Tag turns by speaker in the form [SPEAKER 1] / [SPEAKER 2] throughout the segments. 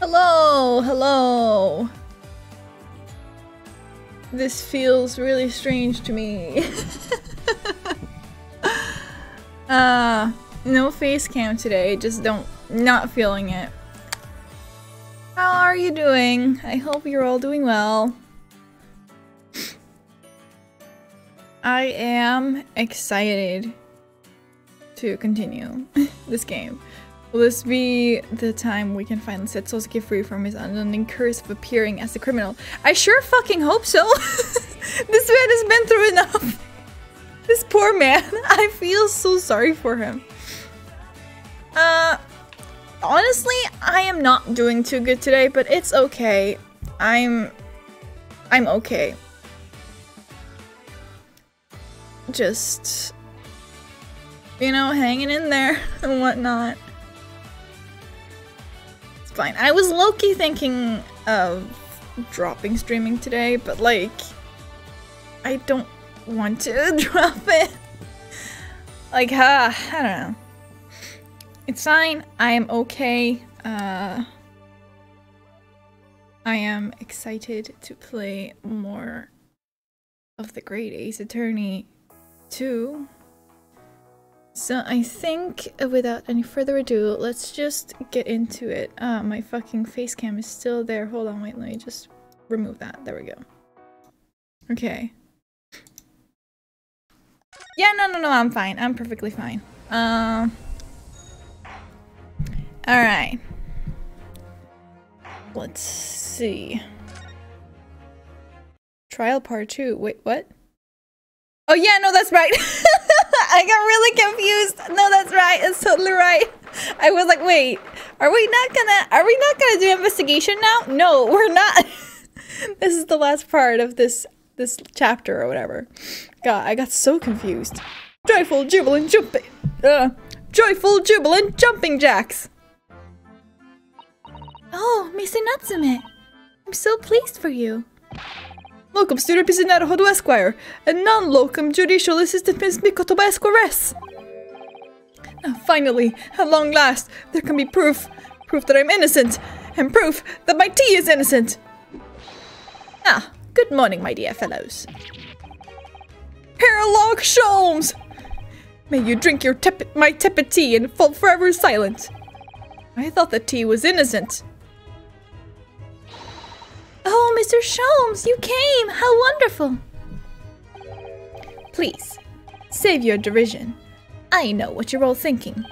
[SPEAKER 1] Hello, hello. This feels really strange to me. No face cam today, just not feeling it. How are you doing? I hope you're all doing well. I am excited to continue this game. Will this be the time we can finally set Sosuke free from his unending curse of appearing as a criminal? I sure fucking hope so! This man has been through enough! This poor man, I feel so sorry for him. Honestly, I am not doing too good today, but it's okay. I'm okay. Just, you know, hanging in there and whatnot. It's fine. I was low-key thinking of dropping streaming today, but like, I don't want to drop it. Like, I don't know. It's fine. I am okay. I am excited to play more of the Great Ace Attorney 2. So I think without any further ado, let's just get into it. My fucking face cam is still there. Hold on, wait, let me just remove that. There we go. Okay. Yeah, no, I'm fine. I'm perfectly fine. Alright. Let's see. Trial part 2. Wait, what? Oh yeah, no, that's right. I got really confused. No, that's right. That's totally right. I was like, wait, are we not gonna do investigation now? No, we're not. This is the last part of this chapter or whatever. God, I got so confused. Joyful, jubilant, joyful, jubilant jumping jacks. Oh, Mr. Natsume. I'm so pleased for you. Locum student Mr. Naruhodo Esquire, and non-locum judicial assistant Ms. Mikotoba Esquires. Now, finally, at long last, there can be proof. Proof that I'm innocent, and proof that my tea is innocent. Ah, good morning, my dear fellows. Herlock Sholmes! May you drink your my tepid tea and fall forever silent. I thought the tea was innocent. Oh, Mr. Sholmes, you came! How wonderful! Please, save your derision. I know what you're all thinking.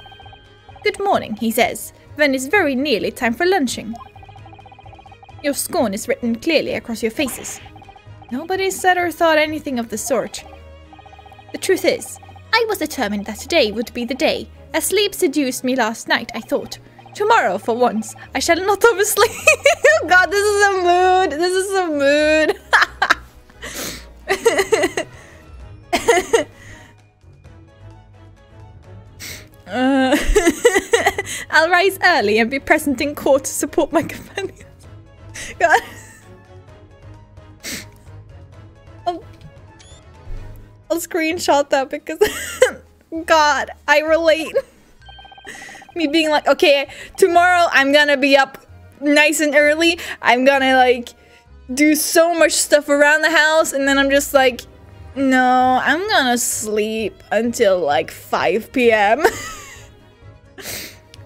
[SPEAKER 1] Good morning, he says, when it's very nearly time for lunching. Your scorn is written clearly across your faces. Nobody said or thought anything of the sort. The truth is, I was determined that today would be the day. As sleep seduced me last night, I thought, tomorrow, for once, I shall not oversleep. Oh god, this is a mood. This is a mood. I'll rise early and be present in court to support my companions. God. I'll screenshot that because God, I relate. Me being like, okay, tomorrow I'm gonna be up nice and early. I'm gonna like do so much stuff around the house, and then I'm just like, no, I'm gonna sleep until like 5 p.m.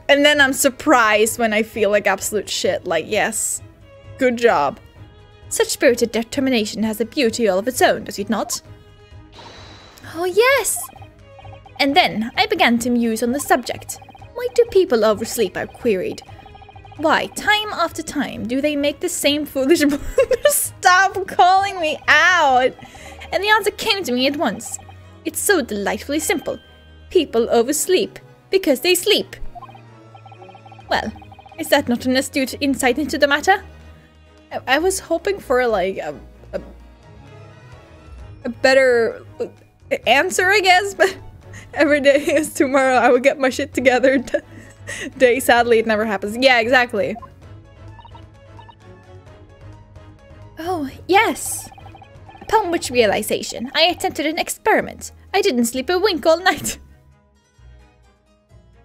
[SPEAKER 1] And then I'm surprised when I feel like absolute shit. Like, yes, good job. Such spirited determination has a beauty all of its own, does it not? Oh yes! And then I began to muse on the subject. Why do people oversleep, I queried. Why, time after time, do they make the same foolish blunder? Stop calling me out! And the answer came to me at once. It's so delightfully simple. People oversleep because they sleep. Well, is that not an astute insight into the matter? I was hoping for like a better answer, I guess, but every day is tomorrow. I will get my shit together. Day, sadly, it never happens. Yeah, exactly. Oh, yes. Upon which realization, I attempted an experiment. I didn't sleep a wink all night.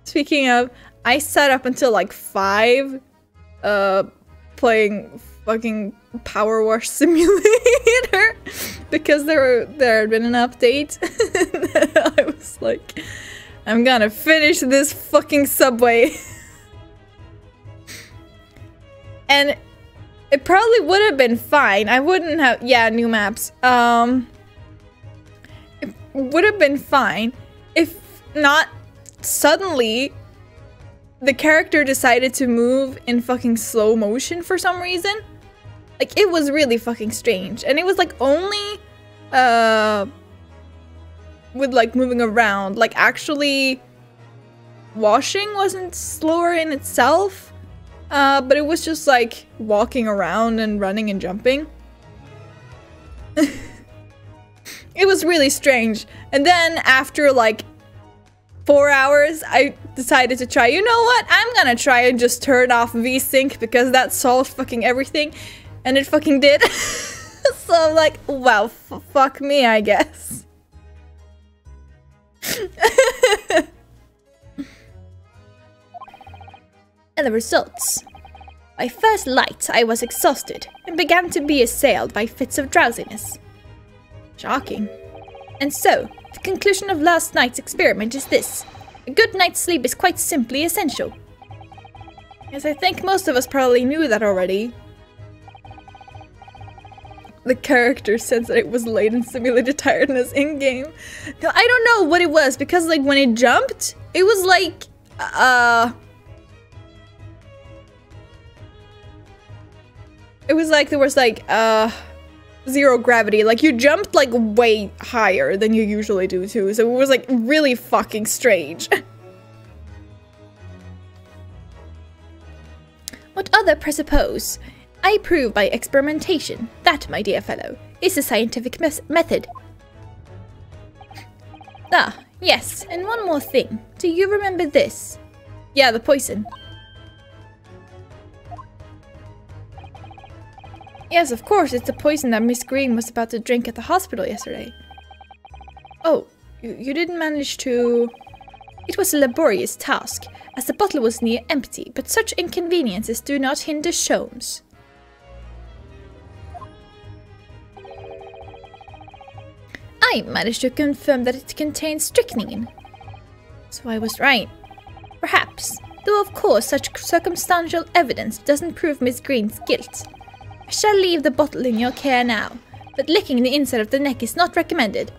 [SPEAKER 1] Speaking of, I sat up until like 5 playing fucking Power Wash Simulator because there had been an update. I was like, I'm gonna finish this fucking subway. And it probably would have been fine. I wouldn't have, yeah, new maps. It would have been fine if not suddenly the character decided to move in fucking slow motion for some reason. Like, it was really fucking strange. And it was like only with like moving around. Like, actually washing wasn't slower in itself. But it was just like walking around and running and jumping. It was really strange. And then after like 4 hours, I decided to try, you know what? I'm gonna try and just turn off VSync because that solved fucking everything. And it fucking did. So I'm like, well, fuck me, I guess. And the results. By first light, I was exhausted and began to be assailed by fits of drowsiness. Shocking. And so, the conclusion of last night's experiment is this. A good night's sleep is quite simply essential. Yes, I think most of us probably knew that already. The character said that it was late and simulated tiredness in-game. No, I don't know what it was, because like when it jumped, it was like, it was like there was like, zero gravity. Like, you jumped like way higher than you usually do too, so it was like really fucking strange. What other presuppose? I prove by experimentation. That, my dear fellow, is a scientific method. Ah, yes, and one more thing. Do you remember this? Yeah, the poison. Yes, of course, it's the poison that Miss Green was about to drink at the hospital yesterday. Oh, you didn't manage to... It was a laborious task, as the bottle was near empty, but such inconveniences do not hinder Sholmes. I managed to confirm that it contains strychnine. So I was right. Perhaps, though of course such circumstantial evidence doesn't prove Miss Green's guilt. I shall leave the bottle in your care now, but licking the inside of the neck is not recommended.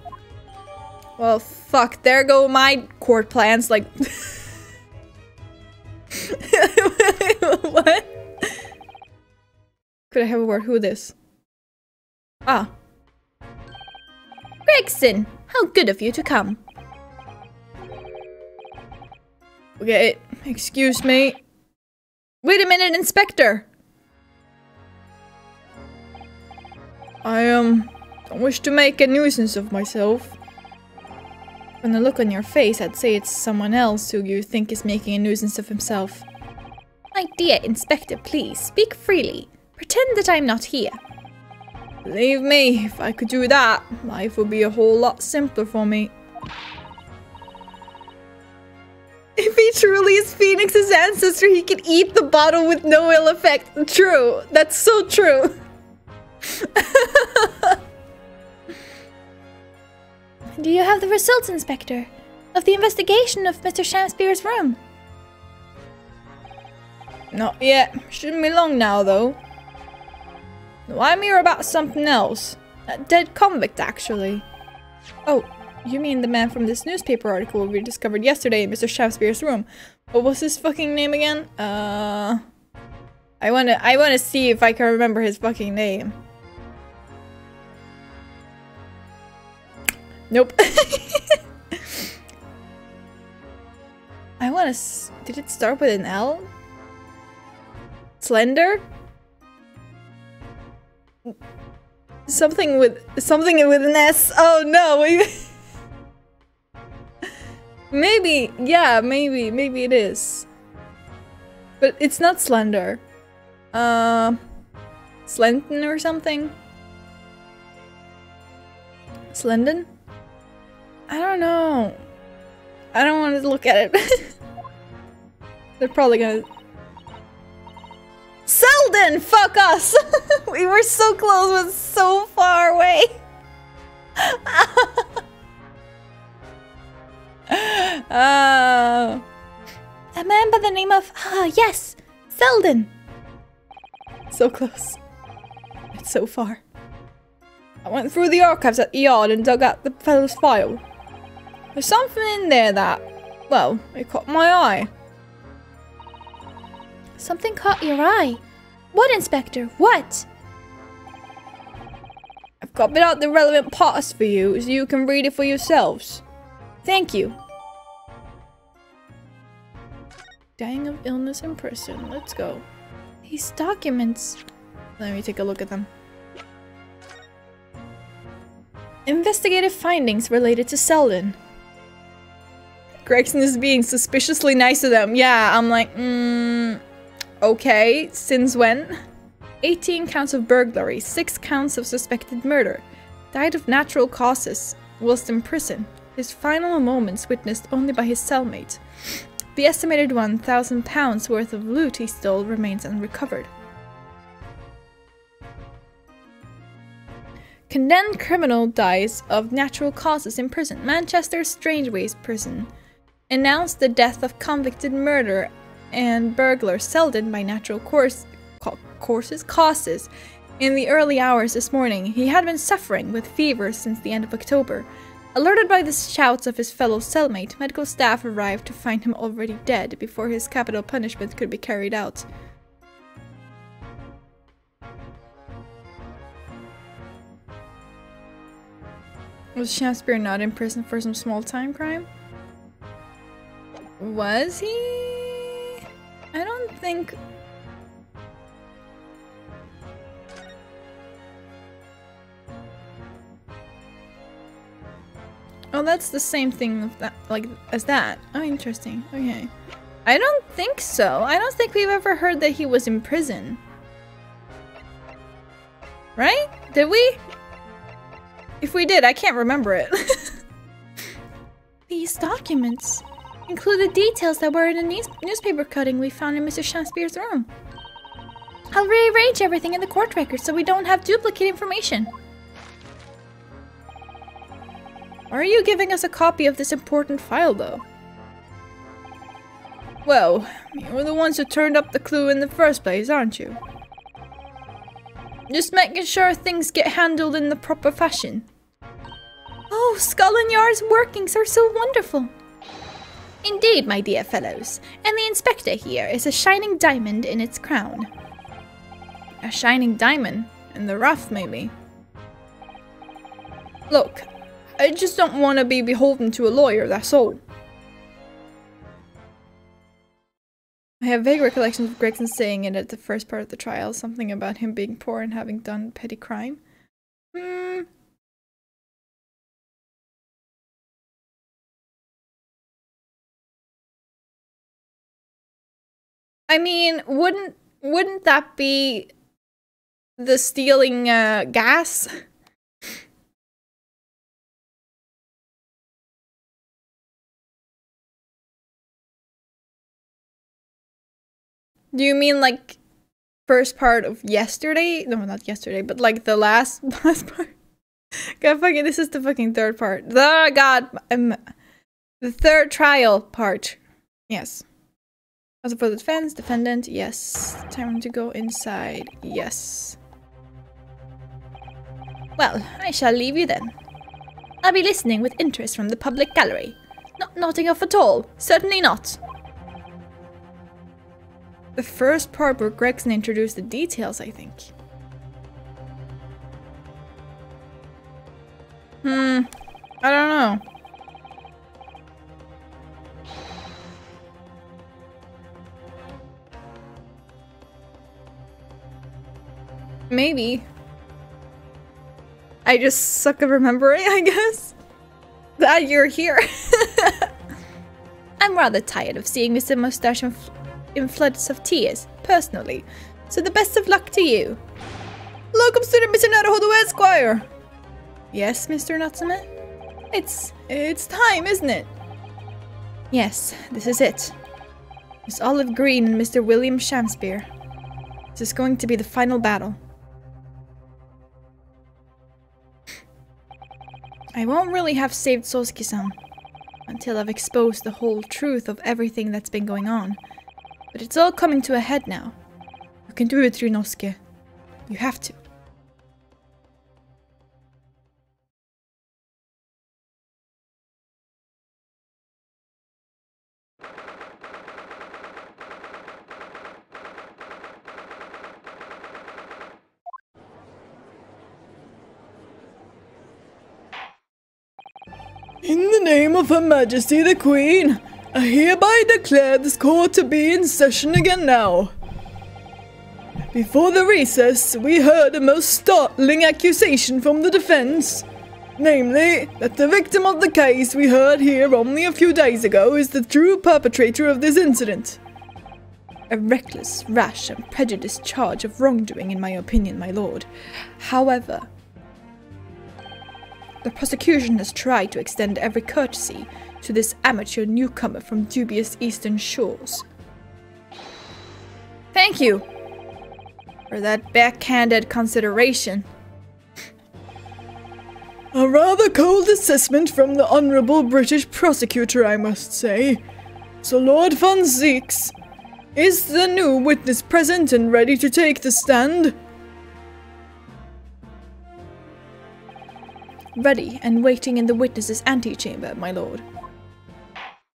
[SPEAKER 1] Well, fuck, there go my court plans, like... What? Could I have a word? Who this? Ah. Gregson, how good of you to come. Okay, excuse me. Wait a minute, Inspector! I, don't wish to make a nuisance of myself. From the look on your face, I'd say it's someone else who you think is making a nuisance of himself. My dear Inspector, please, speak freely. Pretend that I'm not here. Believe me, if I could do that, life would be a whole lot simpler for me. If he truly is Phoenix's ancestor, he can eat the bottle with no ill effect. True. That's so true. Do you have the results, Inspector, of the investigation of Mr. Shamspeare's room? Not yet. Shouldn't be long now, though. No, I'm here about something else. A dead convict, actually. Oh, you mean the man from this newspaper article we discovered yesterday in Mr. Shamspeare's room? What was his fucking name again? I wanna see if I can remember his fucking name. Nope. I wanna did it start with an L? Slender? Something with an S. Oh no. Maybe, yeah, maybe it is. But it's not Slender. Slenton or something? Slendon? I don't know. I don't want to look at it. They're probably gonna... Selden! Fuck us! We were so close but so far away. A man by the name of... yes! Selden! So close. It's so far. I went through the archives at the yard and dug out the fellow's file. There's something in there that... well, it caught my eye. Something caught your eye? What, Inspector? What? I've copied out the relevant parts for you so you can read it for yourselves. Thank you. Dying of illness in prison. Let's go. These documents. Let me take a look at them. Investigative findings related to Selden. Gregson is being suspiciously nice to them. Yeah, I'm like, okay, since when? 18 counts of burglary, 6 counts of suspected murder. Died of natural causes, whilst in prison. His final moments witnessed only by his cellmate. The estimated £1,000 worth of loot he stole remains unrecovered. Condemned criminal dies of natural causes in prison. Manchester Strangeways Prison announced the death of convicted murderer and burglar Selden by natural causes in the early hours this morning. He had been suffering with fever since the end of October. Alerted by the shouts of his fellow cellmate, medical staff arrived to find him already dead before his capital punishment could be carried out. Was Shamspeare not in prison for some small-time crime? Was he? I don't think... Oh, that's the same thing of that, like, as that. Oh, interesting. Okay. I don't think so. I don't think we've ever heard that he was in prison. Right? Did we? If we did, I can't remember it. These documents include the details that were in a newspaper cutting we found in Mr. Shamspeare's room. I'll rearrange everything in the court record so we don't have duplicate information. Why are you giving us a copy of this important file, though? Well, you're the ones who turned up the clue in the first place, aren't you? Just making sure things get handled in the proper fashion. Oh, Scotland Yard's workings are so wonderful. Indeed, my dear fellows. And the inspector here is a shining diamond in its crown. A shining diamond? In the rough, maybe? Look, I just don't want to be beholden to a lawyer, that's all. I have vague recollections of Gregson saying it at the first part of the trial, something about him being poor and having done petty crime. I mean, wouldn't that be the stealing gas? Do you mean like first part of yesterday? No, not yesterday, but like the last part. God fucking, this is the fucking third part. Oh god, the third trial part. Yes. Also for the defense, defendant, yes. Time to go inside, yes. Well, I shall leave you then. I'll be listening with interest from the public gallery. Not nodding off at all, certainly not. The first part where Gregson introduced the details, I think. I don't know. Maybe. I just suck at remembering, I guess. That you're here. I'm rather tired of seeing Mr. Mustache in floods of tears, personally. So the best of luck to you. Welcome, student Mr. Naruhodo Esquire. Yes, Mr. Natsume? It's time, isn't it? Yes, this is it. Miss Olive Green and Mr. William Shamspeare. This is going to be the final battle. I won't really have saved Sosuke-san until I've exposed the whole truth of everything that's been going on. But it's all coming to a head now. You can do it, Ryunosuke. You have to.
[SPEAKER 2] In the name of Her Majesty the Queen, I hereby declare this court to be in session again now. Before the recess, we heard a most startling accusation from the defense. Namely, that the victim of the case we heard here only a few days ago is the true perpetrator of this incident.
[SPEAKER 1] A reckless, rash, and prejudiced charge of wrongdoing, in my opinion, my lord. However, the prosecution has tried to extend every courtesy to this amateur newcomer from dubious eastern shores. Thank you for that backhanded consideration.
[SPEAKER 2] A rather cold assessment from the Honourable British Prosecutor, I must say. So Lord Von Zeeks, is the new witness present and ready to take the stand?
[SPEAKER 1] Ready and waiting in the witness's antechamber, my lord.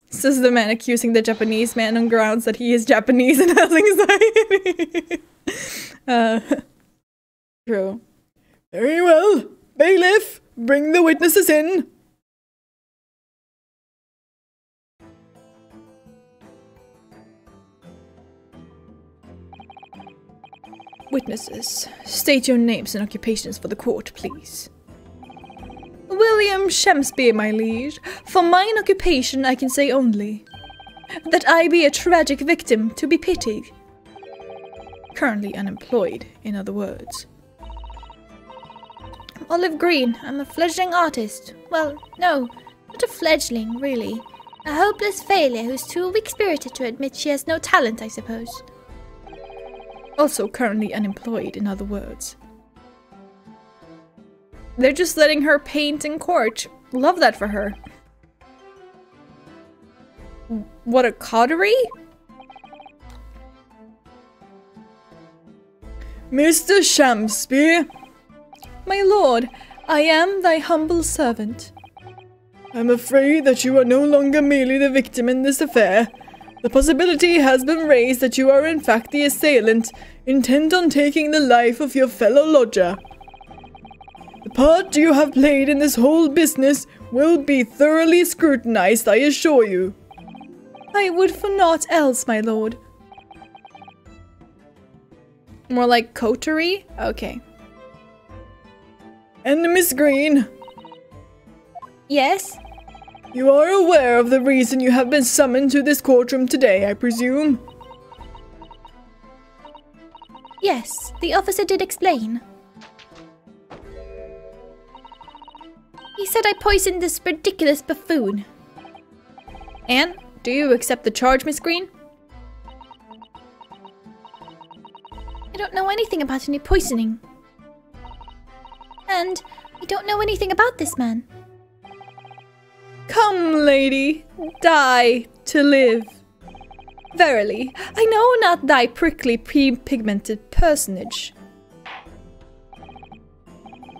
[SPEAKER 1] Says the man accusing the Japanese man on grounds that he is Japanese and has anxiety. True.
[SPEAKER 2] Very well. Bailiff, bring the witnesses in.
[SPEAKER 1] Witnesses, state your names and occupations for the court, please. William Shamspeare, my liege. For mine occupation I can say only that I be a tragic victim to be pitied. Currently unemployed, in other words.
[SPEAKER 3] Olive Green. I'm a fledgling artist. Well, no, not a fledgling, really. A hopeless failure who's too weak-spirited to admit she has no talent, I suppose.
[SPEAKER 1] Also currently unemployed, in other words. They're just letting her paint in court. Love that for her. What a coterie?
[SPEAKER 2] Mr. Shamspeare.
[SPEAKER 1] My lord, I am thy humble servant.
[SPEAKER 2] I'm afraid that you are no longer merely the victim in this affair. The possibility has been raised that you are in fact the assailant, intent on taking the life of your fellow lodger. The part you have played in this whole business will be thoroughly scrutinized, I assure you.
[SPEAKER 1] I would for naught else, my lord. More like coterie? Okay.
[SPEAKER 2] And Miss Green?
[SPEAKER 3] Yes?
[SPEAKER 2] You are aware of the reason you have been summoned to this courtroom today, I presume?
[SPEAKER 3] Yes, the officer did explain. He said I poisoned this ridiculous buffoon.
[SPEAKER 1] And, do you accept the charge, Miss Green?
[SPEAKER 3] I don't know anything about any poisoning. And I don't know anything about this man.
[SPEAKER 1] Come, lady, die to live. Verily, I know not thy prickly pigmented personage.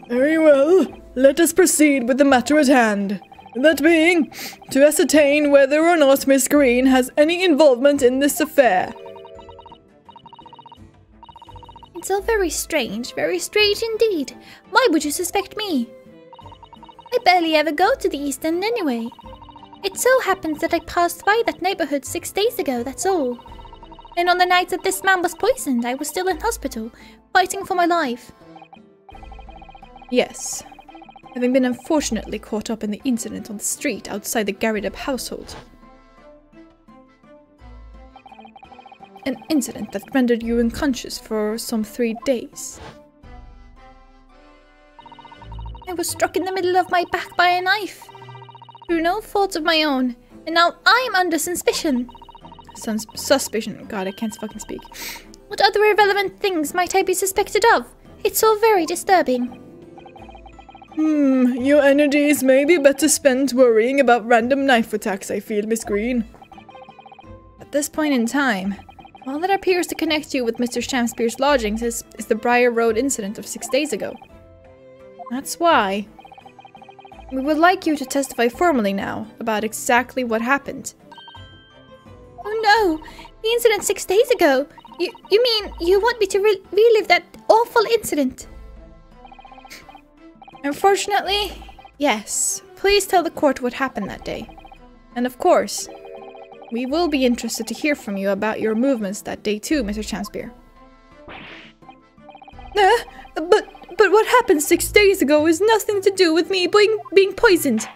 [SPEAKER 2] Very well. Let us proceed with the matter at hand. That being, to ascertain whether or not Miss Green has any involvement in this affair.
[SPEAKER 3] It's all very strange indeed. Why would you suspect me? I barely ever go to the East End anyway. It so happens that I passed by that neighborhood 6 days ago, that's all. And on the night that this man was poisoned, I was still in hospital, fighting for my life.
[SPEAKER 1] Yes. Having been unfortunately caught up in the incident on the street outside the Garrideb household. An incident that rendered you unconscious for some 3 days.
[SPEAKER 3] I was struck in the middle of my back by a knife. Through no fault of my own, and now I'm under suspicion.
[SPEAKER 1] Suspicion. God, I can't fucking speak.
[SPEAKER 3] What other irrelevant things might I be suspected of? It's all very disturbing.
[SPEAKER 2] Your energies may be better spent worrying about random knife attacks, I feel, Miss Green.
[SPEAKER 1] At this point in time, all that appears to connect you with Mr. Shamspeare's lodgings is the Briar Road incident of 6 days ago. That's why we would like you to testify formally now about exactly what happened.
[SPEAKER 3] Oh no! The incident 6 days ago! You mean you want me to relive that awful incident?
[SPEAKER 1] Unfortunately, yes. Please tell the court what happened that day. And of course, we will be interested to hear from you about your movements that day too, Mr. Shamspeare.
[SPEAKER 2] But what happened 6 days ago has nothing to do with me being poisoned.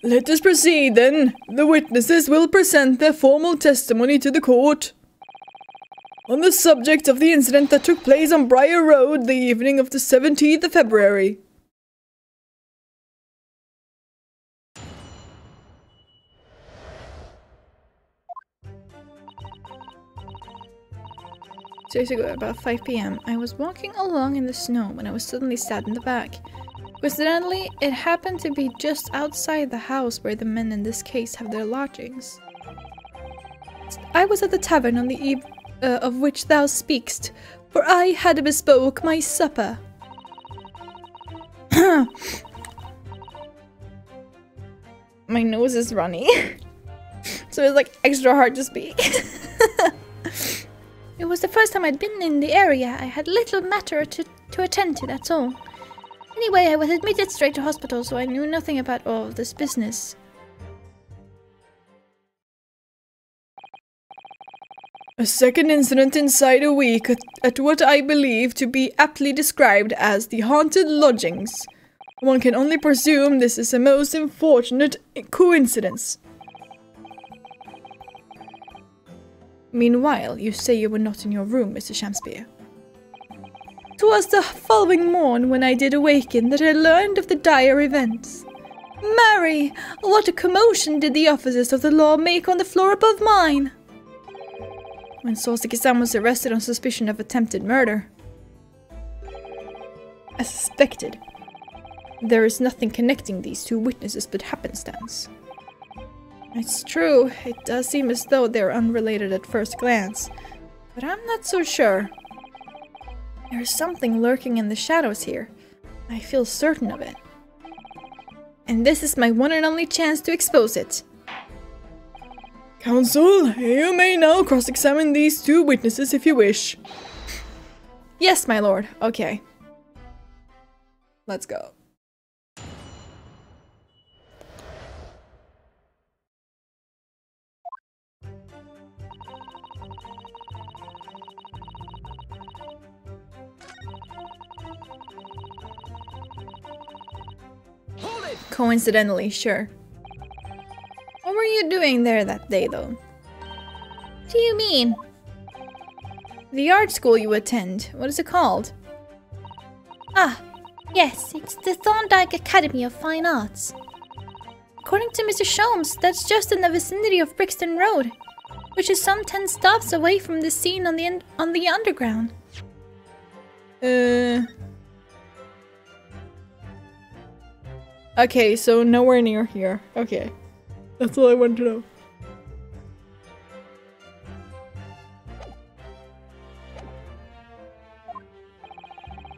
[SPEAKER 2] Let us proceed then. The witnesses will present their formal testimony to the court on the subject of the incident that took place on Briar Road the evening of the 17th of February.
[SPEAKER 1] Days ago, about 5 p.m., I was walking along in the snow when I was suddenly stabbed in the back. Coincidentally, it happened to be just outside the house where the men in this case have their lodgings. I was at the tavern on the eve of which thou speakst, for I had bespoke my supper. My nose is runny, so it's like extra hard to speak.
[SPEAKER 3] It was the first time I'd been in the area. I had little matter to attend to, that's all. Anyway, I was admitted straight to hospital, so I knew nothing about all of this business.
[SPEAKER 2] A second incident inside a week at what I believe to be aptly described as the haunted lodgings. One can only presume this is a most unfortunate coincidence.
[SPEAKER 1] Meanwhile, you say you were not in your room, Mr. Shamspeare.
[SPEAKER 2] 'Twas the following morn when I did awaken that I learned of the dire events. Marry, what a commotion did the officers of the law make on the floor above mine!
[SPEAKER 1] When Soseki-san was arrested on suspicion of attempted murder. As suspected, there is nothing connecting these two witnesses but happenstance. It's true, it does seem as though they're unrelated at first glance, but I'm not so sure. There's something lurking in the shadows here. I feel certain of it. And this is my one and only chance to expose it.
[SPEAKER 2] Counsel, you may now cross-examine these two witnesses if you wish.
[SPEAKER 1] Yes, my lord. Okay. Let's go. Coincidentally, sure. What were you doing there that day, though?
[SPEAKER 3] What do you mean?
[SPEAKER 1] The art school you attend. What is it called?
[SPEAKER 3] Ah, yes, it's the Thorndike Academy of Fine Arts. According to Mr. Sholmes, that's just in the vicinity of Brixton Road, which is some 10 stops away from the scene on the underground.
[SPEAKER 2] Okay, so nowhere near here. Okay. That's all I wanted to know.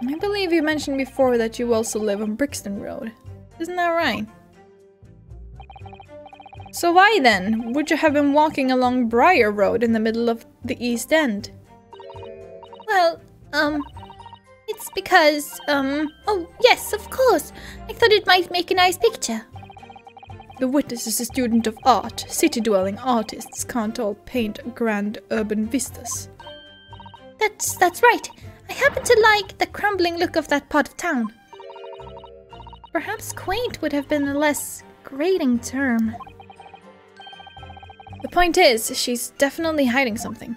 [SPEAKER 1] I believe you mentioned before that you also live on Brixton Road. Isn't that right? So why then would you have been walking along Briar Road in the middle of the East End?
[SPEAKER 3] Well, it's because, oh yes, of course. I thought it might make a nice picture.
[SPEAKER 1] The witness is a student of art. City-dwelling artists can't all paint grand urban vistas.
[SPEAKER 3] That's right. I happen to like the crumbling look of that part of town. Perhaps quaint would have been a less grating term.
[SPEAKER 1] The point is, she's definitely hiding something.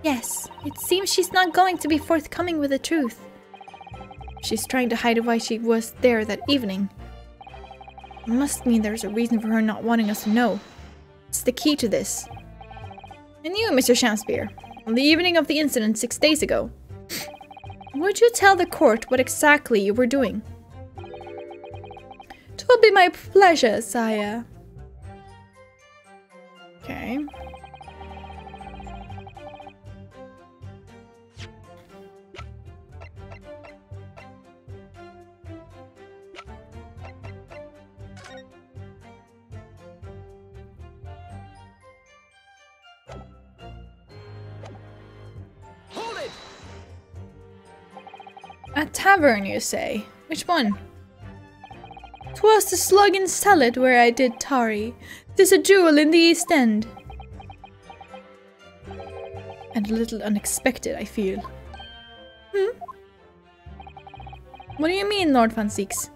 [SPEAKER 3] Yes, it seems she's not going to be forthcoming with the truth.
[SPEAKER 1] She's trying to hide why she was there that evening. It must mean there's a reason for her not wanting us to know. It's the key to this. And you, Mr. Shamspeare, on the evening of the incident 6 days ago, would you tell the court what exactly you were doing?
[SPEAKER 2] 'Twill be my pleasure, sire.
[SPEAKER 1] Okay. A tavern, you say? Which one?
[SPEAKER 2] 'Twas the Slug and Salad where I did tarry. 'Tis a jewel in the East End.
[SPEAKER 1] And a little unexpected, I feel. What do you mean, Lord Van Six?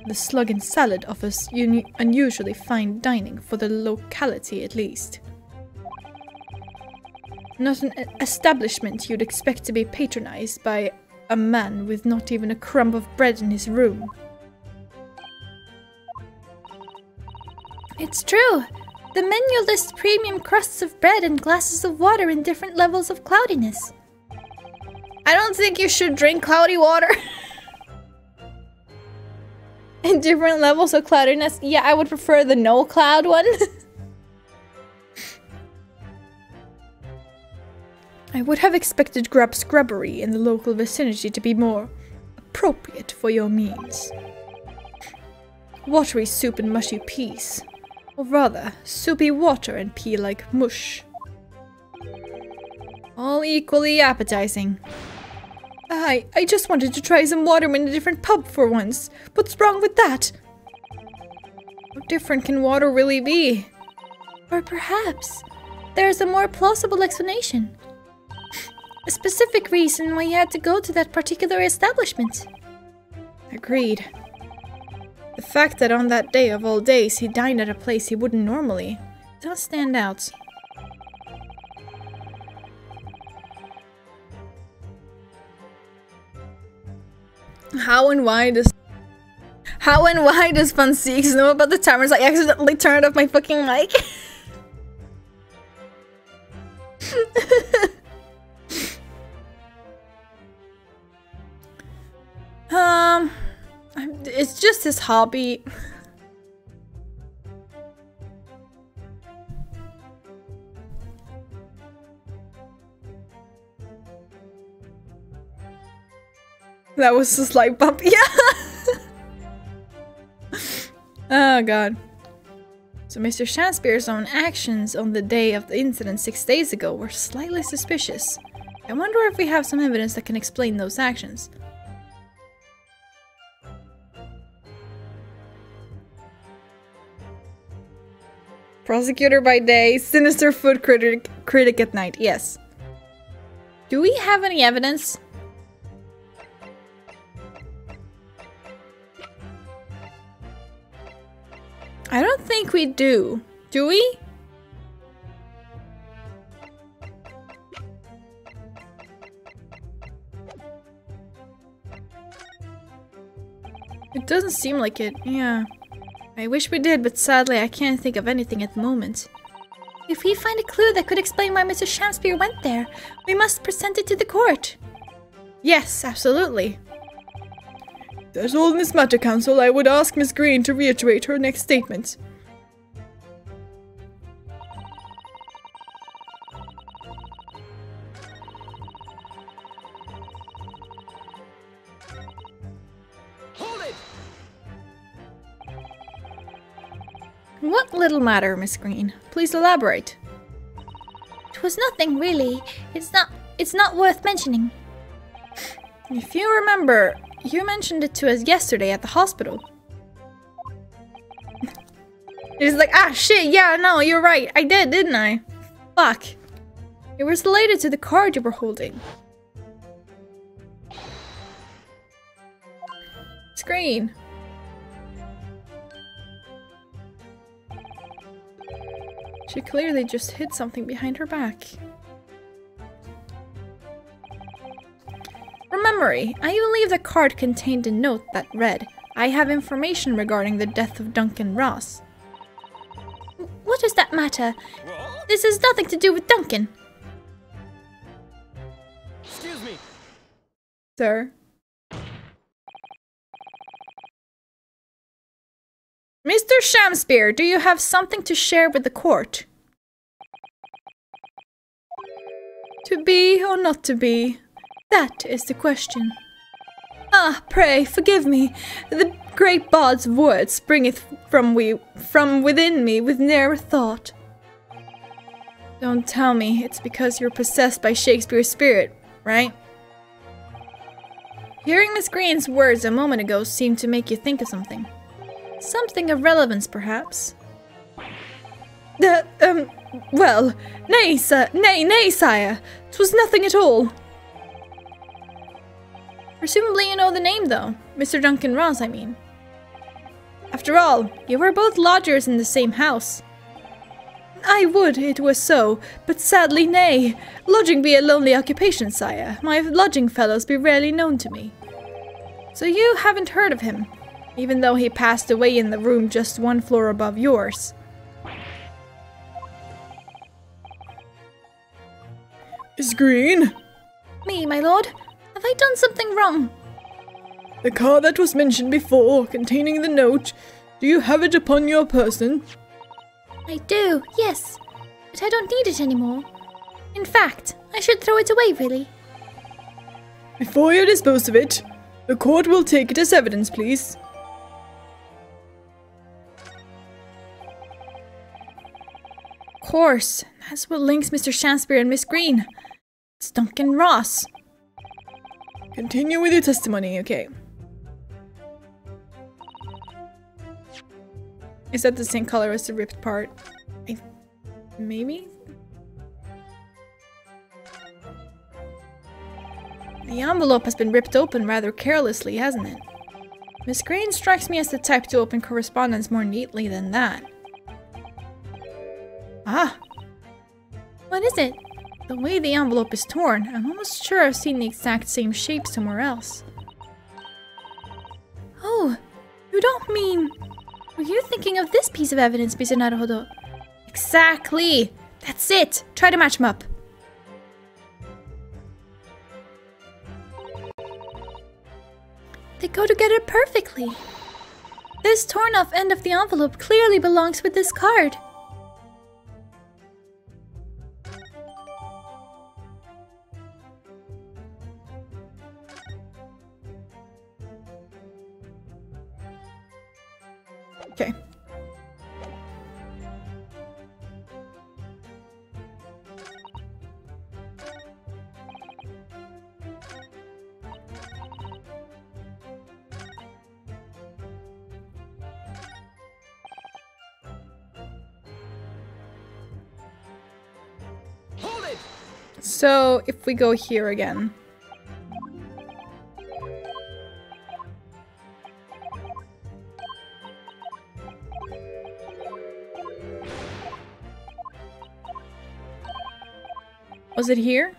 [SPEAKER 1] The Slug and Salad offers unusually fine dining, for the locality at least. Not an establishment you'd expect to be patronized by a man with not even a crumb of bread in his room.
[SPEAKER 3] It's true. The menu lists premium crusts of bread and glasses of water in different levels of cloudiness.
[SPEAKER 1] I don't think you should drink cloudy water. In different levels of cloudiness. Yeah, I would prefer the no cloud one. I would have expected grub scrubbery in the local vicinity to be more appropriate for your means. Watery soup and mushy peas. Or rather, soupy water and pea like mush. All equally appetizing.
[SPEAKER 2] I just wanted to try some water in a different pub for once. What's wrong with that?
[SPEAKER 1] How different can water really be?
[SPEAKER 3] Or perhaps there's a more plausible explanation. A specific reason why you had to go to that particular establishment.
[SPEAKER 1] Agreed. The fact that on that day of all days he dined at a place he wouldn't normally does stand out. How and why does Van Six know about the timers? I accidentally turned off my fucking mic. It's just his hobby. That was a slight bump, yeah. Oh god. So Mr. Shamspeare's own actions on the day of the incident 6 days ago were slightly suspicious. I wonder if we have some evidence that can explain those actions. Prosecutor by day, sinister food critic at night. Yes. Do we have any evidence? I don't think we do. Do we? It doesn't seem like it, yeah. I wish we did, but sadly I can't think of anything at the moment.
[SPEAKER 3] If we find a clue that could explain why Mr. Shamspeare went there, we must present it to the court.
[SPEAKER 1] Yes, absolutely.
[SPEAKER 2] That's all in this matter, Counsel. I would ask Miss Green to reiterate her next statement.
[SPEAKER 1] What little matter, Miss Green? Please elaborate.
[SPEAKER 3] It was nothing, really. It's not worth mentioning.
[SPEAKER 1] If you remember, you mentioned it to us yesterday at the hospital. It's like, ah, shit, yeah, no, you're right. I did, didn't I? Fuck. It was related to the card you were holding. Screen. She clearly just hid something behind her back. From memory, I believe the card contained a note that read, "I have information regarding the death of Duncan Ross."
[SPEAKER 3] What does that matter? This has nothing to do with Duncan.
[SPEAKER 4] Excuse me.
[SPEAKER 1] Sir? Mr. Shamspeare, do you have something to share with the court? To be or not to be? That is the question. Ah, pray, forgive me. The great bard's word springeth from within me with ne'er a thought. Don't tell me it's because you're possessed by Shakespeare's spirit, right? Hearing Miss Green's words a moment ago seemed to make you think of something. Something of relevance, perhaps. Well, nay, sir, nay, sire. 'Twas nothing at all. Presumably you know the name, though. Mr. Duncan Ross, I mean. After all, you were both lodgers in the same house. I would it were so, but sadly nay. Lodging be a lonely occupation, sire. My lodging fellows be rarely known to me. So you haven't heard of him, even though he passed away in the room just one floor above yours.
[SPEAKER 2] Miss Green?
[SPEAKER 3] Me, my lord? Have I done something wrong?
[SPEAKER 2] The card that was mentioned before, containing the note, do you have it upon your person?
[SPEAKER 3] I do, yes. But I don't need it anymore. In fact, I should throw it away, really.
[SPEAKER 2] Before you dispose of it, the court will take it as evidence, please.
[SPEAKER 1] Of course, that's what links Mr. Shamspeare and Miss Green. It's Duncan Ross.
[SPEAKER 2] Continue with your testimony, okay.
[SPEAKER 1] Is that the same color as the ripped part? Maybe? The envelope has been ripped open rather carelessly, hasn't it? Miss Green strikes me as the type to open correspondence more neatly than that. Ah!
[SPEAKER 3] What is it?
[SPEAKER 1] The way the envelope is torn, I'm almost sure I've seen the exact same shape somewhere else.
[SPEAKER 3] Oh, you don't mean... Were you thinking of this piece of evidence, Mr. Naruhodo?
[SPEAKER 1] Exactly! That's it! Try to match them up.
[SPEAKER 3] They go together perfectly. This torn off end of the envelope clearly belongs with this card.
[SPEAKER 1] Okay.
[SPEAKER 4] Hold it!
[SPEAKER 1] So, if we go here again. Was it here?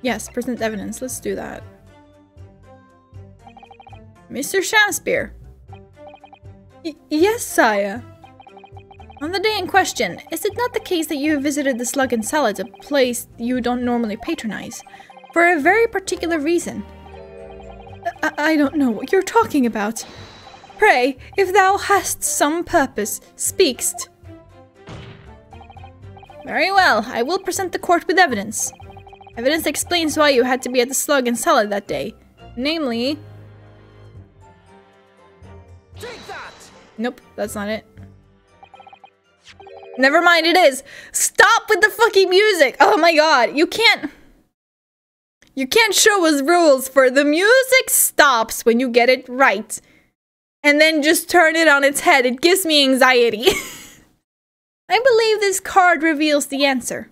[SPEAKER 1] Yes, present evidence. Let's do that. Mr. Shamspeare. Yes, sire. On the day in question, is it not the case that you visited the Slug and Salad, a place you don't normally patronize, for a very particular reason? I don't know what you're talking about. Pray, if thou hast some purpose, speakst. Very well, I will present the court with evidence. Evidence that explains why you had to be at the Slug and Salad that day. Namely...
[SPEAKER 4] Take that!
[SPEAKER 1] Nope, that's not it. Never mind, it is! Stop with the fucking music! Oh my god, you can't show us rules for the music stops when you get it right. And then just turn it on its head. It gives me anxiety. I believe this card reveals the answer.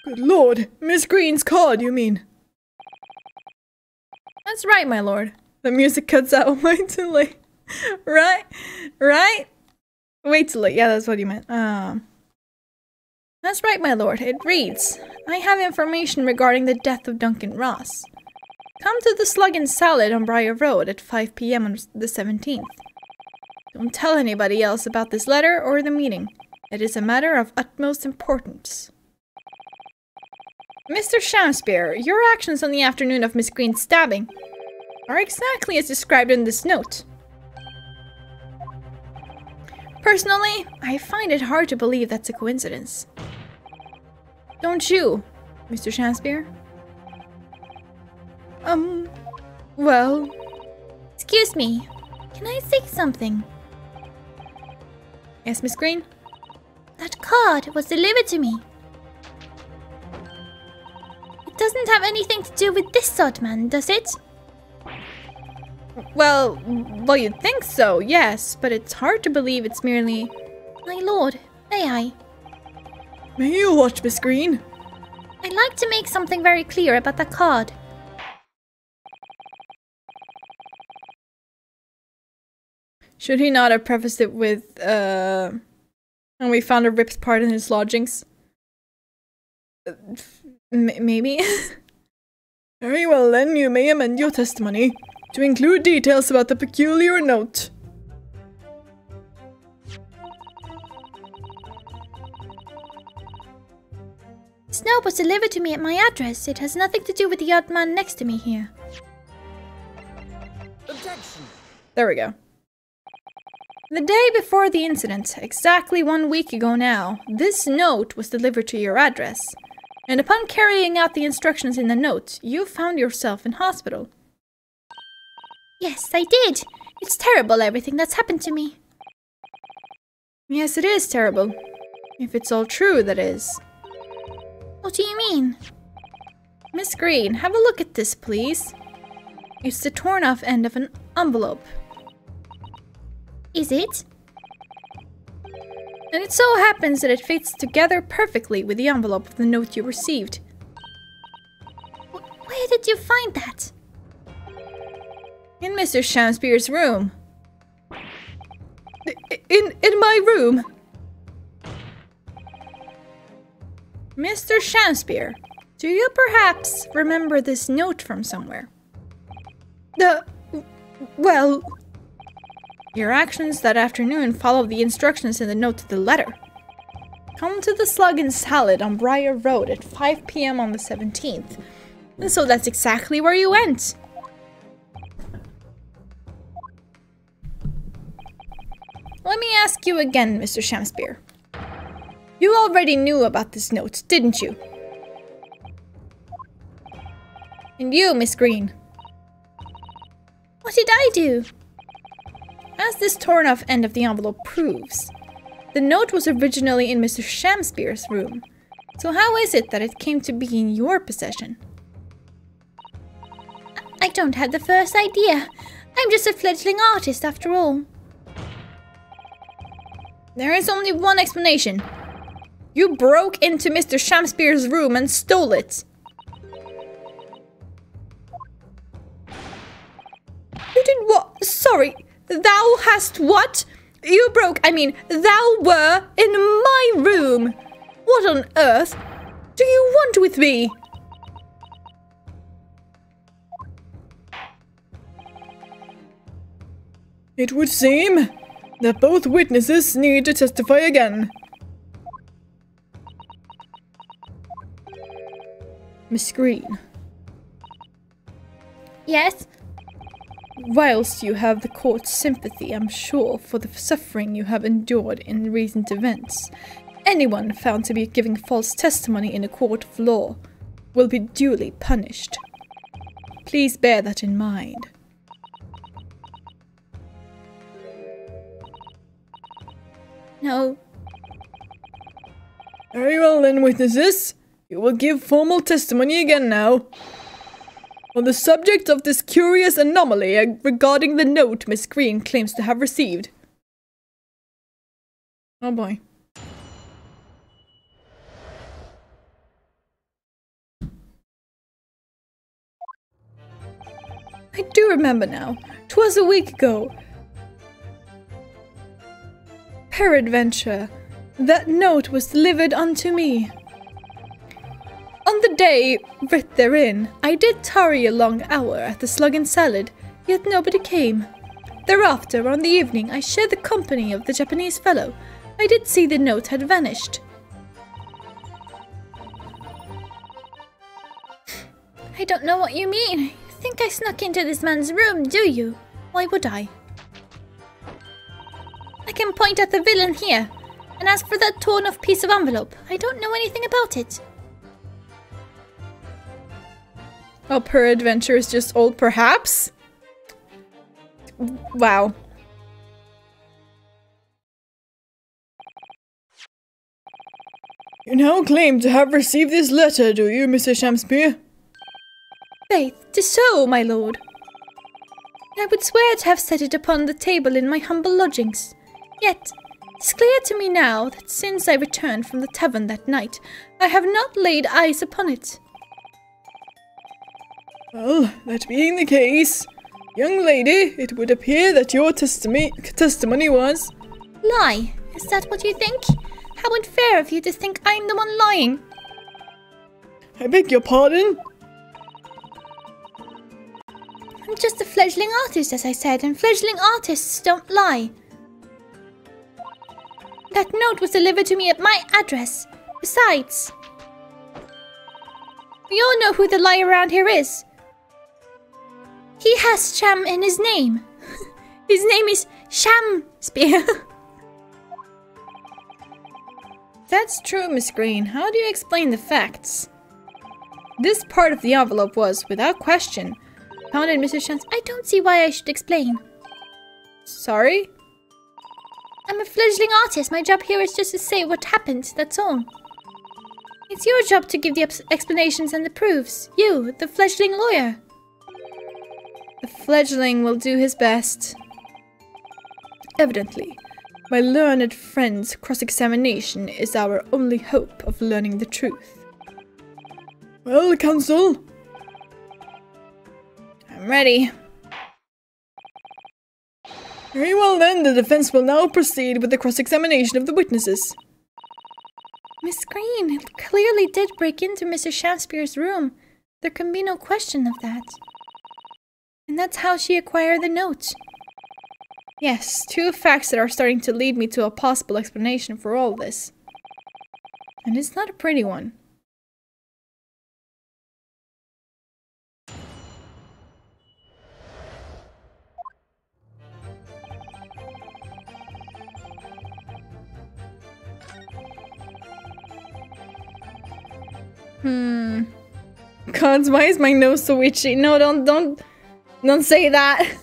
[SPEAKER 2] Good lord, Miss Green's card, you mean?
[SPEAKER 1] That's right, my lord. The music cuts out way too late. Right? Right? Wait till late. Yeah, that's what you meant. That's right, my lord. It reads, I have information regarding the death of Duncan Ross. Come to the Slug and Salad on Briar Road at 5 p.m. on the 17th. Don't tell anybody else about this letter or the meeting. It is a matter of utmost importance. Mr. Shamspeare, your actions on the afternoon of Miss Green's stabbing are exactly as described in this note. Personally, I find it hard to believe that's a coincidence. Don't you, Mr. Shamspeare?
[SPEAKER 2] Well...
[SPEAKER 3] Excuse me. Can I say something?
[SPEAKER 1] Yes, Miss Green?
[SPEAKER 3] That card was delivered to me. It doesn't have anything to do with this odd man, does it?
[SPEAKER 1] Well, you'd think so, yes, but it's hard to believe it's merely...
[SPEAKER 3] My lord, may I?
[SPEAKER 2] May you watch, Miss Green?
[SPEAKER 3] I'd like to make something very clear about that card.
[SPEAKER 1] Should he not have prefaced it with, and we found a ripped part in his lodgings? Maybe?
[SPEAKER 2] Very well then, you may amend your testimony to include details about the peculiar note.
[SPEAKER 3] This note was delivered to me at my address. It has nothing to do with the odd man next to me here.
[SPEAKER 4] Objection!
[SPEAKER 1] There we go. The day before the incident, exactly 1 week ago now, this note was delivered to your address. And upon carrying out the instructions in the note, you found yourself in hospital.
[SPEAKER 3] Yes, I did. It's terrible, everything that's happened to me.
[SPEAKER 1] Yes, it is terrible. If it's all true, that is.
[SPEAKER 3] What do you mean?
[SPEAKER 1] Miss Green, have a look at this, please. It's the torn off end of an envelope.
[SPEAKER 3] Is it?
[SPEAKER 1] And it so happens that it fits together perfectly with the envelope of the note you received.
[SPEAKER 3] Where did you find that?
[SPEAKER 1] In Mr. Shamspeare's room.
[SPEAKER 2] In my room?
[SPEAKER 1] Mr. Shamspeare, do you perhaps remember this note from somewhere?
[SPEAKER 2] Well...
[SPEAKER 1] Your actions that afternoon followed the instructions in the note to the letter. Come to the Slug and Salad on Briar Road at 5 p.m. on the 17th. And so that's exactly where you went. Let me ask you again, Mr. Shamspeare. You already knew about this note, didn't you? And you, Miss Green.
[SPEAKER 3] What did I do?
[SPEAKER 1] As this torn off end of the envelope proves, the note was originally in Mr. Shamspeare's room. So how is it that it came to be in your possession?
[SPEAKER 3] I don't have the first idea. I'm just a fledgling artist after all.
[SPEAKER 1] There is only one explanation. You broke into Mr. Shamspeare's room and stole it.
[SPEAKER 2] You did what? Sorry. Thou hast what? You broke, thou were in my room. What on earth do you want with me? It would seem that both witnesses need to testify again. Miss Green.
[SPEAKER 3] Yes?
[SPEAKER 1] Whilst you have the court's sympathy, I'm sure, for the suffering you have endured in recent events, anyone found to be giving false testimony in a court of law will be duly punished. Please bear that in mind.
[SPEAKER 3] No.
[SPEAKER 2] Very well then, witnesses. You will give formal testimony again now. On the subject of this curious anomaly regarding the note Miss Green claims to have received.
[SPEAKER 1] Oh boy.
[SPEAKER 2] I do remember now. 'Twas a week ago. Peradventure, that note was delivered unto me. On the day writ therein, I did tarry a long hour at the Slug and Salad, yet nobody came. Thereafter, on the evening, I shared the company of the Japanese fellow,
[SPEAKER 3] I did see the note had vanished. I don't know what you mean. You think I snuck into this man's room, do you? Why would I? I can point at the villain here and ask for that torn-off piece of envelope. I don't know anything about it.
[SPEAKER 1] Well, peradventure is just old, perhaps? Wow.
[SPEAKER 2] You now claim to have received this letter, do you, Mr. Shamspeare?
[SPEAKER 3] Faith, 'tis so, my lord. I would swear to have set it upon the table in my humble lodgings. Yet, 'tis clear to me now that since I returned from the tavern that night, I have not laid eyes upon it.
[SPEAKER 2] Well, that being the case, young lady, it would appear that your testimony was...
[SPEAKER 3] Lie? Is that what you think? How unfair of you to think I'm the one lying.
[SPEAKER 2] I beg your pardon?
[SPEAKER 3] I'm just a fledgling artist, as I said, and fledgling artists don't lie. That note was delivered to me at my address. Besides, we all know who the liar around here is. He has Sham in his name. His name is Shamspeare.
[SPEAKER 1] That's true, Miss Green. How do you explain the facts? This part of the envelope was, without question, found in Mr. Shan's...
[SPEAKER 3] I don't see why I should explain.
[SPEAKER 1] Sorry?
[SPEAKER 3] I'm a fledgling artist. My job here is just to say what happened, that's all. It's your job to give the explanations and the proofs. You, the fledgling lawyer.
[SPEAKER 1] The fledgling will do his best. Evidently, my learned friend's cross-examination is our only hope of learning the truth.
[SPEAKER 2] Well, counsel?
[SPEAKER 1] I'm ready.
[SPEAKER 2] Very well then, the defense will now proceed with the cross-examination of the witnesses.
[SPEAKER 3] Miss Green clearly did break into Mr. Shamspeare's room. There can be no question of that. And that's how she acquired the note.
[SPEAKER 1] Yes, two facts that are starting to lead me to a possible explanation for all this. And it's not a pretty one. God, why is my nose so itchy? No, don't say that.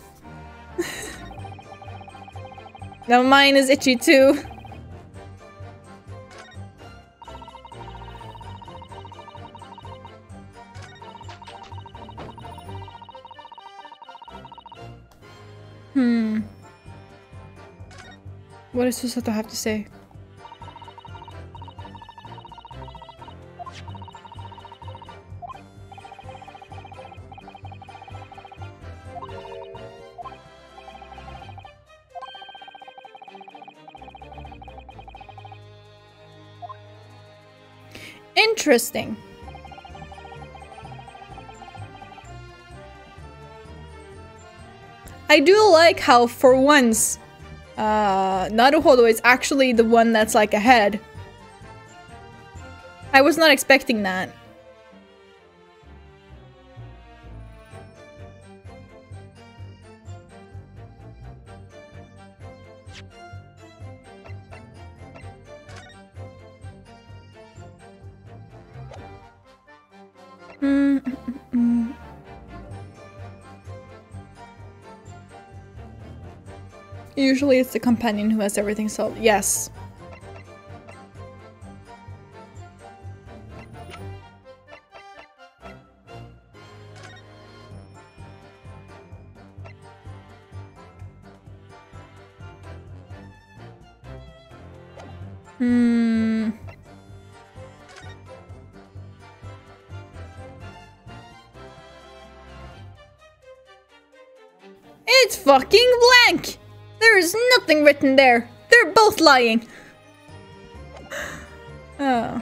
[SPEAKER 1] Now mine is itchy too. What is Susato have to say? Interesting. I do like how, for once, Naruhodo is actually the one that's like ahead. I was not expecting that. Usually it's the companion who has everything solved. Yes. It's fucking blank! There is nothing written there. They're both lying. Oh.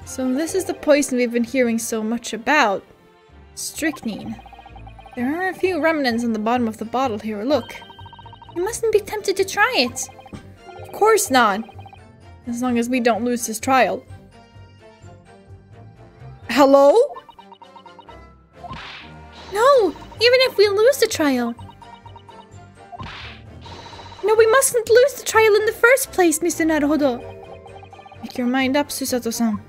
[SPEAKER 1] So this is the poison we've been hearing so much about. Strychnine. There are a few remnants on the bottom of the bottle here, look.
[SPEAKER 3] You mustn't be tempted to try it.
[SPEAKER 1] Of course not. As long as we don't lose this trial. Hello?
[SPEAKER 3] No, even if we lose the trial. No, we mustn't lose the trial in the first place, Mr. Naruhodo.
[SPEAKER 1] Make your mind up, Susato-san.